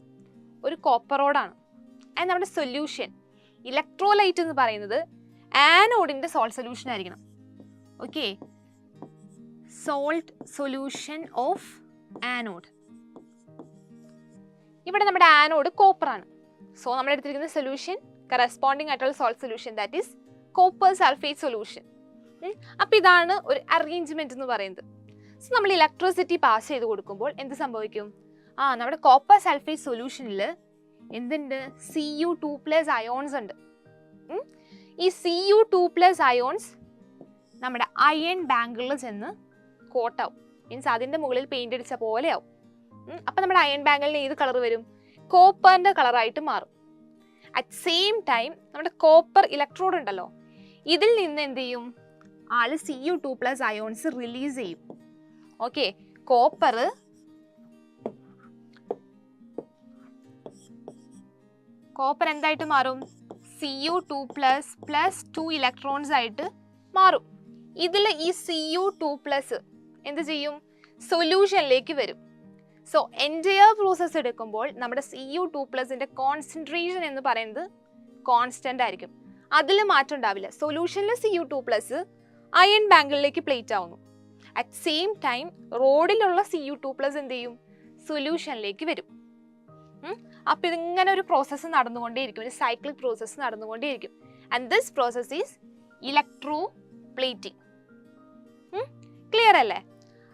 ഒരു കോപ്പർ റോഡാണ്. ആൻഡ് നമ്മുടെ സൊല്യൂഷൻ ഇലക്ട്രോലൈറ്റ് എന്ന് പറയുന്നത് ആനോഡിൻ്റെ സോൾട്ട് സൊല്യൂഷൻ ആയിരിക്കണം. Okay, salt solution of anode. ഇവിടെ നമ്മുടെ ആനോഡ് കോപ്പർ ആണ്. സോ നമ്മൾ എടുത്തിരിക്കുന്ന സൊല്യൂഷൻ കറസ്പോണ്ടിങ് ആയിട്ടുള്ള salt solution that is copper sulphate solution. അപ്പോൾ ഇതാണ് ഒരു അറേഞ്ച്മെന്റ് എന്ന് പറയുന്നത്. സോ നമ്മൾ ഇലക്ട്രിസിറ്റി പാസ് ചെയ്ത് കൊടുക്കുമ്പോൾ എന്ത് സംഭവിക്കും? നമ്മുടെ കോപ്പർ സൾഫേറ്റ് സൊല്യൂഷനിൽ എന്തുണ്ട്? Cu2+ അയോൺസ് ഉണ്ട്. ഈ Cu2+ അയോൺസ് നമ്മുടെ അയൺ ബാങ്കിളിൽ ചെന്ന് കോട്ടാവും. മീൻസ് അതിൻ്റെ മുകളിൽ പെയിന്റ് അടിച്ച പോലെ ആവും. അപ്പം നമ്മുടെ അയൺ ബാങ്കിളിന് ഏത് കളർ വരും? കോപ്പറിൻ്റെ കളറായിട്ട് മാറും. അറ്റ് സെയിം ടൈം നമ്മുടെ കോപ്പർ ഇലക്ട്രോഡ് ഉണ്ടല്ലോ, ഇതിൽ നിന്ന് എന്ത് ചെയ്യും? Cu2+ അയോൺസ് റിലീസ് ചെയ്യും. ഓക്കെ, കോപ്പർ എന്തായിട്ട് മാറും? Cu2+ 2 ഇലക്ട്രോൺസ് ആയിട്ട് മാറും. ഇതിൽ ഈ Cu2+ എന്ത് ചെയ്യും? സൊല്യൂഷനിലേക്ക് വരും. സോ എൻറ്റയർ പ്രോസസ്സ് എടുക്കുമ്പോൾ നമ്മുടെ Cu2+ന്റെ കോൺസെൻട്രേഷൻ എന്ന് പറയുന്നത് കോൺസ്റ്റന്റ് ആയിരിക്കും. അതിൽ മാറ്റം ഉണ്ടാവില്ല. സൊല്യൂഷനിൽ Cu2+ അയൺ ബാങ്കിളിലേക്ക് പ്ലേറ്റ് ആവുന്നു. അറ്റ് സെയിം ടൈം റോഡിലുള്ള Cu2+ എന്ത് ചെയ്യും? സൊല്യൂഷനിലേക്ക് വരും. അപ്പോൾ ഇതിങ്ങനെ ഒരു പ്രോസസ്സ് നടന്നുകൊണ്ടേയിരിക്കും, ഒരു സൈക്ലിക് പ്രോസസ്സ് നടന്നുകൊണ്ടേയിരിക്കും. And this process is electroplating. Clear അല്ലേ?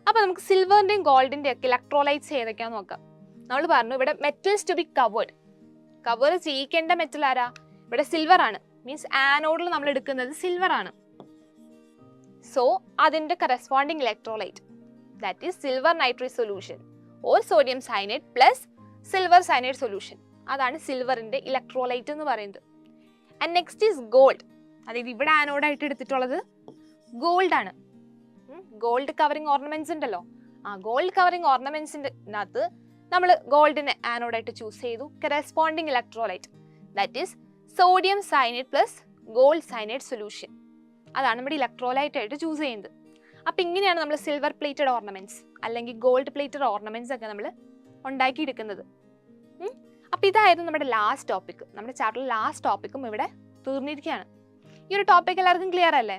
അപ്പോൾ നമുക്ക് സിൽവറിൻ്റെയും ഗോൾഡിൻ്റെയും ഒക്കെ ഇലക്ട്രോലൈറ്റ്സ് ഏതൊക്കെയാണെന്ന് നോക്കാം. നമ്മൾ പറഞ്ഞു ഇവിടെ മെറ്റൽസ് ടു ബി കവർ ചെയ്യിക്കേണ്ട മെറ്റൽ ആരാ? ഇവിടെ സിൽവർ ആണ്. മീൻസ് ആനോഡിൽ നമ്മൾ എടുക്കുന്നത് സിൽവർ ആണ്. സോ അതിൻ്റെ corresponding electrolyte that is silver nitrate solution or sodium cyanide plus silver cyanide solution. അതാണ് സിൽവറിൻ്റെ ഇലക്ട്രോലൈറ്റ് എന്ന് പറയുന്നത്. And next is gold. അതായത് ഇവിടെ ആനോഡായിട്ട് എടുത്തിട്ടുള്ളത് ഗോൾഡ് ആണ്. ഗോൾഡ് കവറിങ് ഓർണമെന്റ്സ് ഉണ്ടല്ലോ, ഗോൾഡ് കവറിങ് ഓർണമെന്റ്സിൻ്റെ അകത്ത് നമ്മൾ ഗോൾഡിനെ ആനോഡായിട്ട് ചൂസ് ചെയ്തു. Corresponding electrolyte that is sodium cyanide plus gold cyanide solution. അതാണ് നമ്മുടെ ഇലക്ട്രോലൈറ്റ് ആയിട്ട് ചൂസ് ചെയ്യുന്നത്. അപ്പം ഇങ്ങനെയാണ് നമ്മൾ സിൽവർ പ്ലേറ്റഡ് ഓർണമെന്റ്സ് അല്ലെങ്കിൽ ഗോൾഡ് പ്ലേറ്റഡ് ഓർണമെന്റ്സ് ഒക്കെ നമ്മൾ ഉണ്ടാക്കിയെടുക്കുന്നത്. അപ്പം ഇതായിരുന്നു നമ്മുടെ ലാസ്റ്റ് ടോപ്പിക്. നമ്മുടെ ചാപ്റ്ററിൽ ലാസ്റ്റ് ടോപ്പിക്കും ഇവിടെ തീർന്നിരിക്കുകയാണ്. ഈ ഒരു ടോപ്പിക് എല്ലാവർക്കും ക്ലിയർ അല്ലേ?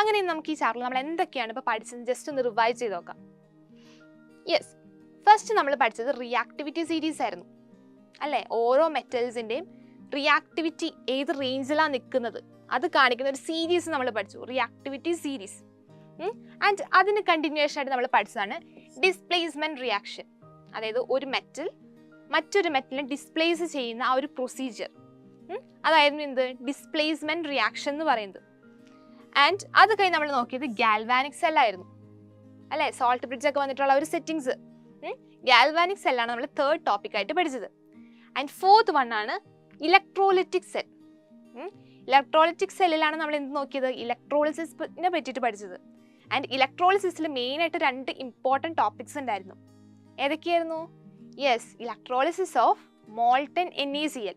അങ്ങനെ നമുക്ക് ഈ ചാപ്റ്ററിൽ നമ്മൾ എന്തൊക്കെയാണ് ഇപ്പോൾ പഠിച്ചത് ജസ്റ്റ് ഒന്ന് റിവൈസ് ചെയ്ത് നോക്കാം. യെസ്, ഫസ്റ്റ് നമ്മൾ പഠിച്ചത് റിയാക്ടിവിറ്റി സീരീസ് ആയിരുന്നു അല്ലേ? ഓരോ മെറ്റൽസിൻ്റെയും റിയാക്ടിവിറ്റി ഏത് റേഞ്ചിലാണ് നിൽക്കുന്നത് അത് കാണിക്കുന്ന ഒരു സീരീസ് നമ്മൾ പഠിച്ചു, റിയാക്ടിവിറ്റി സീരീസ്. ആൻഡ് അതിന് കണ്ടിന്യൂഷൻ ആയിട്ട് നമ്മൾ പഠിച്ചതാണ് ഡിസ്പ്ലേസ്മെന്റ് റിയാക്ഷൻ. അതായത് ഒരു മെറ്റൽ മറ്റൊരു മെറ്റലിനെ ഡിസ്പ്ലേസ് ചെയ്യുന്ന ആ ഒരു പ്രൊസീജിയർ, അതായിരുന്നു എന്ത്? ഡിസ്പ്ലേസ്മെന്റ് റിയാക്ഷൻ എന്ന് പറയുന്നത്. ആൻഡ് അത് കഴിഞ്ഞ് നമ്മൾ നോക്കിയത് ഗാൽവാനിക് സെല്ലായിരുന്നു അല്ലേ? സോൾട്ട് ബ്രിഡ്ജ് ഒക്കെ വന്നിട്ടുള്ള ഒരു സെറ്റിങ്സ്. ഗാൽവാനിക് സെല്ലാണ് നമ്മൾ തേർഡ് ടോപ്പിക്കായിട്ട് പഠിച്ചത്. ആൻഡ് ഫോർത്ത് വൺ ആണ് ഇലക്ട്രോലിറ്റിക് സെൽ. ഇലക്ട്രോലിറ്റിക് സെല്ലിലാണ് നമ്മൾ എന്ത് നോക്കിയത്? ഇലക്ട്രോളിസിസിനെ പറ്റിയിട്ട് പഠിച്ചത്. ആൻഡ് ഇലക്ട്രോളിസിസിൽ മെയിനായിട്ട് 2 ഇമ്പോർട്ടൻറ്റ് ടോപ്പിക്സ് ഉണ്ടായിരുന്നു. ഏതൊക്കെയായിരുന്നു? Yes, electrolysis of molten NaCl,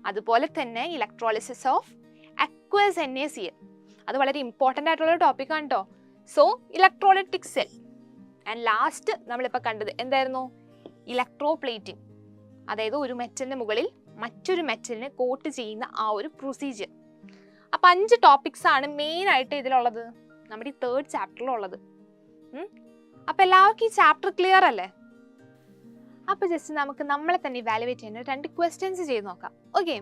അതുപോലെ തന്നെ ഇലക്ട്രോളിസിസ് ഓഫ് അക്വസ് NaCl. അത് വളരെ ഇമ്പോർട്ടൻ്റ് ആയിട്ടുള്ള ടോപ്പിക്കാണ് കേട്ടോ. So electrolytic cell. And last നമ്മളിപ്പോൾ കണ്ടത് എന്തായിരുന്നു? Electro plating. അതായത് ഒരു മെറ്റലിന് മുകളിൽ മറ്റൊരു മെറ്റലിനെ കോട്ട് ചെയ്യുന്ന ആ ഒരു പ്രൊസീജിയർ. അപ്പം 5 ടോപ്പിക്സ് ആണ് മെയിനായിട്ട് ഇതിലുള്ളത്, നമ്മുടെ ഈ തേർഡ് ചാപ്റ്ററിലുള്ളത്. അപ്പം എല്ലാവർക്കും ഈ ചാപ്റ്റർ ക്ലിയർ അല്ലേ? അപ്പോൾ ജസ്റ്റ് നമുക്ക് നമ്മളെ തന്നെ ഇവാലുവേറ്റ് ചെയ്യുന്ന 2 ക്വസ്റ്റ്യൻസ് ചെയ്ത് നോക്കാം. Okay,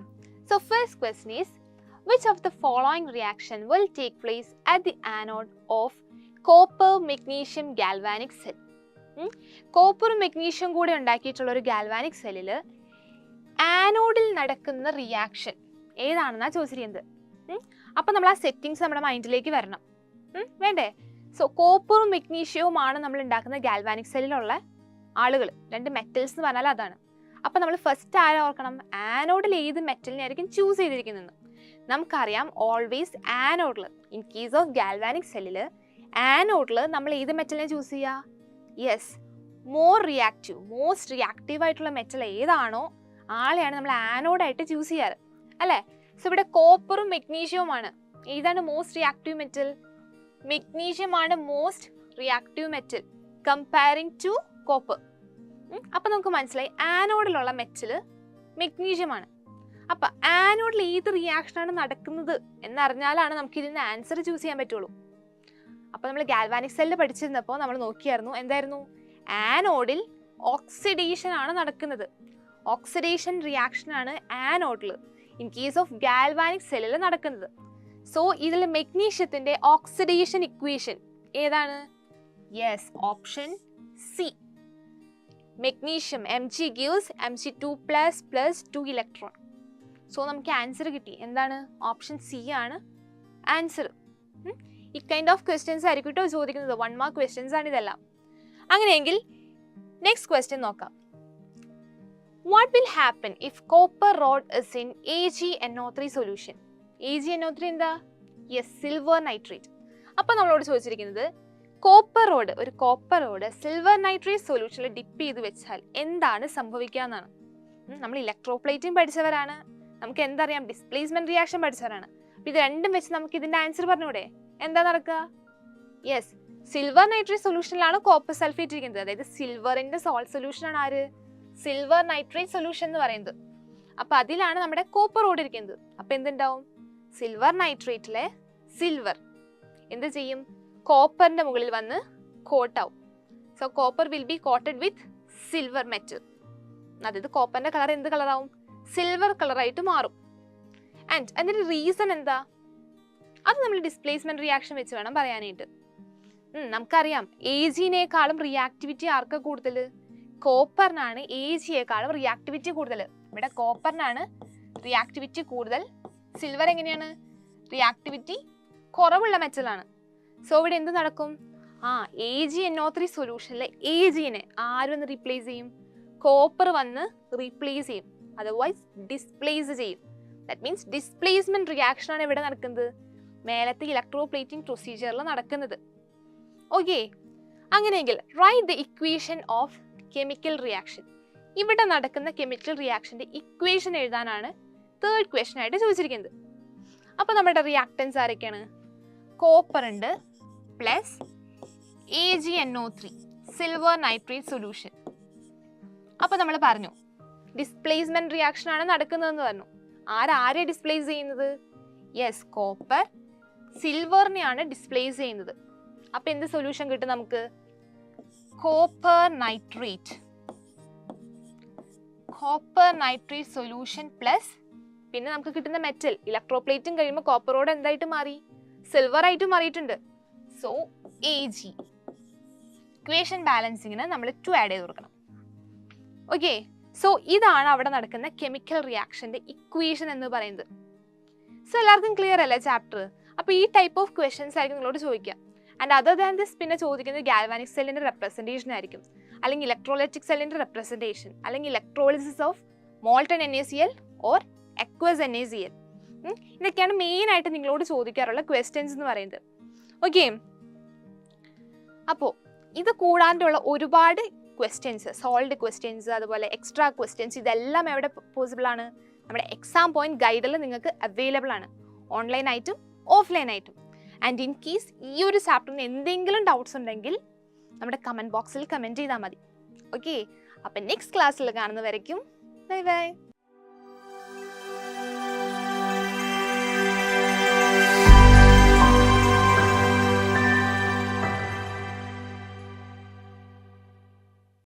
so first question is which of the following reaction will take place at the anode of copper magnesium galvanic cell? കോപ്പറും മെഗ്നീഷ്യം കൂടെ ഉണ്ടാക്കിയിട്ടുള്ള ഒരു ഗാൽവാനിക് സെല്ലിൽ ആനോഡിൽ നടക്കുന്ന റിയാക്ഷൻ ഏതാണെന്നാണ് ചോദിച്ചിരിക്കുന്നത്. അപ്പം നമ്മൾ ആ സെറ്റിങ്സ് നമ്മുടെ മൈൻഡിലേക്ക് വരണം, വേണ്ടേ? സോ കോപ്പറും മെഗ്നീഷ്യവുമാണ് നമ്മൾ ഉണ്ടാക്കുന്ന ഗാൽവാനിക് സെല്ലിലുള്ള ആളുകൾ, 2 മെറ്റൽസ് എന്ന് പറഞ്ഞാൽ അതാണ്. അപ്പം നമ്മൾ ഫസ്റ്റ് ആരെ ഓർക്കണം? ആനോഡിൽ ഏത് മെറ്റലിനെ ആയിരിക്കും ചൂസ് ചെയ്തിരിക്കുന്നത്? നമുക്കറിയാം ഓൾവേസ് ആനോഡിൽ, ഇൻ കേസ് ഓഫ് ഗാൽവാനിക് സെല്ലിൽ ആനോഡിൽ നമ്മൾ ഏത് മെറ്റലിനെ ചൂസ് ചെയ്യുക? യെസ്, മോസ്റ്റ് റിയാക്റ്റീവ് ആയിട്ടുള്ള മെറ്റൽ ഏതാണോ ആളെയാണ് നമ്മൾ ആനോഡായിട്ട് ചൂസ് ചെയ്യാറ് അല്ലേ? സോ ഇവിടെ കോപ്പറും മെഗ്നീഷ്യവുമാണ്. ഏതാണ് മോസ്റ്റ് റിയാക്റ്റീവ് മെറ്റൽ? മെഗ്നീഷ്യമാണ് most reactive metal comparing to copper. അപ്പം നമുക്ക് മനസ്സിലായി ആനോഡിലുള്ള മെറ്റൽ മെഗ്നീഷ്യമാണ്. അപ്പം ആനോഡിൽ ഏത് റിയാക്ഷനാണ് നടക്കുന്നത് എന്നറിഞ്ഞാലാണ് നമുക്ക് ഇതിന് ആൻസർ ചൂസ് ചെയ്യാൻ പറ്റുള്ളൂ. അപ്പോൾ നമ്മൾ ഗാൽവാനിക് സെല്ല് പഠിച്ചിരുന്നപ്പോൾ നമ്മൾ നോക്കിയായിരുന്നു എന്തായിരുന്നു, ആനോഡിൽ ഓക്സിഡേഷൻ ആണ് നടക്കുന്നത്. ഓക്സിഡേഷൻ റിയാക്ഷൻ ആണ് ആനോഡിൽ ഇൻ കേസ് ഓഫ് ഗാൽവാനിക് സെല്ലിൽ നടക്കുന്നത്. സോ ഇതിൽ മെഗ്നീഷ്യത്തിന്റെ ഓക്സിഡേഷൻ ഇക്വേഷൻ ഏതാണ്? Yes, option C. Magnesium Mg gives Mg2 plus 2 electron. So നമുക്ക് ആൻസർ കിട്ടി. എന്താണ്? ഓപ്ഷൻ സി ആണ് ആൻസർ. ഈ കൈൻഡ് ഓഫ് ക്വസ്റ്റ്യൻസ് ആയിരിക്കും കേട്ടോ ചോദിക്കുന്നത്. 1 മാർക്ക് ക്വസ്റ്റ്യൻസ് ആണ് ഇതെല്ലാം. അങ്ങനെയെങ്കിൽ നെക്സ്റ്റ് ക്വസ്റ്റ്യൻ നോക്കാം. What will happen if copper road is in AgNO3 solution? AgNO3 എന്താ? Yes, silver nitrate. അപ്പോൾ നമ്മളോട് ചോദിച്ചിരിക്കുന്നത് ഒരു കോപ്പർ റോഡ് സിൽവർ നൈട്രേറ്റ് സൊല്യൂഷനിൽ ഡിപ്പ് ചെയ്ത് വെച്ചാൽ എന്താണ് സംഭവിക്കുക എന്നാണ്. നമ്മൾ ഇലക്ട്രോപ്ലേറ്റിംഗ് പഠിച്ചവരാണ്, നമുക്ക് എന്തറിയാം, ഡിസ്പ്ലേസ്മെന്റ് റിയാക്ഷൻ പഠിച്ചവരാണ്. അപ്പോൾ ഇത് രണ്ടും വെച്ച് നമുക്ക് ഇതിന്റെ ആൻസർ പറഞ്ഞൂടെ? എന്താ നടക്കുക? യെസ്, സിൽവർ നൈട്രേറ്റ് സൊല്യൂഷനിലാണ് കോപ്പർ സൾഫേറ്റ് ഇരിക്കുന്നത്. അതായത് സിൽവറിന്റെ സോൾട്ട് സൊല്യൂഷൻ ആണ് ആര്? സിൽവർ നൈട്രേറ്റ് സൊല്യൂഷൻ എന്ന് പറയുന്നത്. അപ്പൊ അതിലാണ് നമ്മുടെ കോപ്പർ റോഡ് ഇരിക്കുന്നത്. അപ്പൊ എന്തുണ്ടാവും? സിൽവർ നൈട്രേറ്റിലെ സിൽവർ എന്ത് ചെയ്യും? കോപ്പറിന്റെ മുകളിൽ വന്ന് കോട്ടാവും. So copper will be coated with silver metal. അതായത് കോപ്പറിന്റെ കളർ എന്ത് കളറാവും? സിൽവർ കളറായിട്ട് മാറും. ആൻഡ് അതിന്റെ റീസൺ എന്താ? അത് നമ്മൾ ഡിസ്പ്ലേസ്മെന്റ് റിയാക്ഷൻ വെച്ച് വേണം പറയാനായിട്ട്. നമുക്കറിയാം Ag-നേക്കാളും റിയാക്ടിവിറ്റി ആർക്കാ കൂടുതൽ? കോപ്പറിനാണ് Ag-യേക്കാളും റിയാക്ടിവിറ്റി കൂടുതൽ. ഇവിടെ കോപ്പറിനാണ് റിയാക്ടിവിറ്റി കൂടുതൽ. സിൽവർ എങ്ങനെയാണ്? റിയാക്ടിവിറ്റി കുറവുള്ള മെറ്റലാണ്. സോ ഇവിടെ എന്ത് നടക്കും? AgNO3 സൊല്യൂഷനിലെ Ag-നെ ആര് വന്ന് റീപ്ലേസ് ചെയ്യും? കോപ്പർ വന്ന് റീപ്ലേസ് ചെയ്യും, അതർവൈസ് ഡിസ്പ്ലേസ് ചെയ്യും. ദാറ്റ് മീൻസ് ഡിസ്പ്ലേസ്മെന്റ് റിയാക്ഷൻ ആണ് ഇവിടെ നടക്കുന്നത്, മേലത്തെ ഇലക്ട്രോപ്ലേറ്റിംഗ് പ്രൊസീജിയറിൽ നടക്കുന്നത്. ഓക്കെ, അങ്ങനെയെങ്കിൽ write the equation of chemical reaction. ഇവിടെ നടക്കുന്ന കെമിക്കൽ റിയാക്ഷന്റെ ഇക്വേഷൻ എഴുതാനാണ് തേർഡ് ക്വസ്റ്റൻ ആയിട്ട് ചോദിച്ചിരിക്കുന്നത്. അപ്പൊ നമ്മുടെ റിയാക്ടൻസ് ആരൊക്കെയാണ്? കോപ്പർ ഉണ്ട് plus AgNO3 silver nitrate solution. അപ്പൊ നമ്മൾ പറഞ്ഞു ഡിസ്പ്ലേസ്മെന്റ് റിയാക്ഷൻ ആണ് നടക്കുന്നതെന്ന് പറഞ്ഞു. ആരെ ഡിസ്പ്ലേസ് ചെയ്യുന്നത്? യെസ്, കോപ്പർ സിൽവറിനെയാണ് ഡിസ്പ്ലേസ് ചെയ്യുന്നത്. അപ്പൊ എന്ത് സൊല്യൂഷൻ കിട്ടും നമുക്ക്? കോപ്പർ നൈട്രേറ്റ് സൊല്യൂഷൻ പ്ലസ് പിന്നെ നമുക്ക് കിട്ടുന്ന മെറ്റൽ ഇലക്ട്രോപ്ലേറ്റും കഴിയുമ്പോൾ കോപ്പറോട് എന്തായിട്ട് മാറി? സിൽവർ ആയിട്ട് മാറിയിട്ടുണ്ട്. So Ag. ഇക്വേഷൻ ബാലൻസിങ്ങിന് നമ്മൾ 2 ആഡ് ചെയ്ത് കൊടുക്കണം. ഓക്കെ, സോ ഇതാണ് അവിടെ നടക്കുന്ന കെമിക്കൽ റിയാക്ഷന്റെ ഇക്വേഷൻ എന്ന് പറയുന്നത്. സോ എല്ലാവർക്കും ക്ലിയർ അല്ലേ ചാപ്റ്റർ? അപ്പൊ ഈ ടൈപ്പ് ഓഫ് ക്വസ്റ്റൻസ് ആയിരിക്കും നിങ്ങളോട് ചോദിക്കുക. ആൻഡ് അതർ ദാൻ ദിസ് പിന്നെ ചോദിക്കുന്നത് ഗാൽവാനിക് സെല്ലിന്റെ റെപ്രസെന്റേഷൻ ആയിരിക്കും, അല്ലെങ്കിൽ ഇലക്ട്രോലൈറ്റിക് സെല്ലിന്റെ റെപ്രസെന്റേഷൻ, അല്ലെങ്കിൽ electrolysis of molten NaCl or aqueous NaCl. ഇതൊക്കെയാണ് മെയിൻ ആയിട്ട് നിങ്ങളോട് ചോദിക്കാറുള്ള ക്വസ്റ്റ്യൻസ് എന്ന് പറയുന്നത്. ഓക്കെ, അപ്പോൾ ഇത് കൂടാണ്ടുള്ള ഒരുപാട് ക്വസ്റ്റ്യൻസ്, സോൾവ്ഡ് ക്വസ്റ്റ്യൻസ്, അതുപോലെ എക്സ്ട്രാ ക്വസ്റ്റ്യൻസ്, ഇതെല്ലാം എവിടെ പോസിബിൾ ആണ്? നമ്മുടെ എക്സാം പോയിന്റ് ഗൈഡിൽ നിങ്ങൾക്ക് അവൈലബിൾ ആണ്, ഓൺലൈനായിട്ടും ഓഫ്ലൈനായിട്ടും. ആൻഡ് ഇൻ കേസ് ഈ ഒരു ചാപ്റ്ററിന് എന്തെങ്കിലും ഡൗട്ട്സ് ഉണ്ടെങ്കിൽ നമ്മുടെ കമൻറ്റ് ബോക്സിൽ കമൻറ്റ് ചെയ്താൽ മതി. ഓക്കെ, അപ്പം നെക്സ്റ്റ് ക്ലാസ്സിൽ കാണുന്നവരേക്കും ബൈ ബൈ.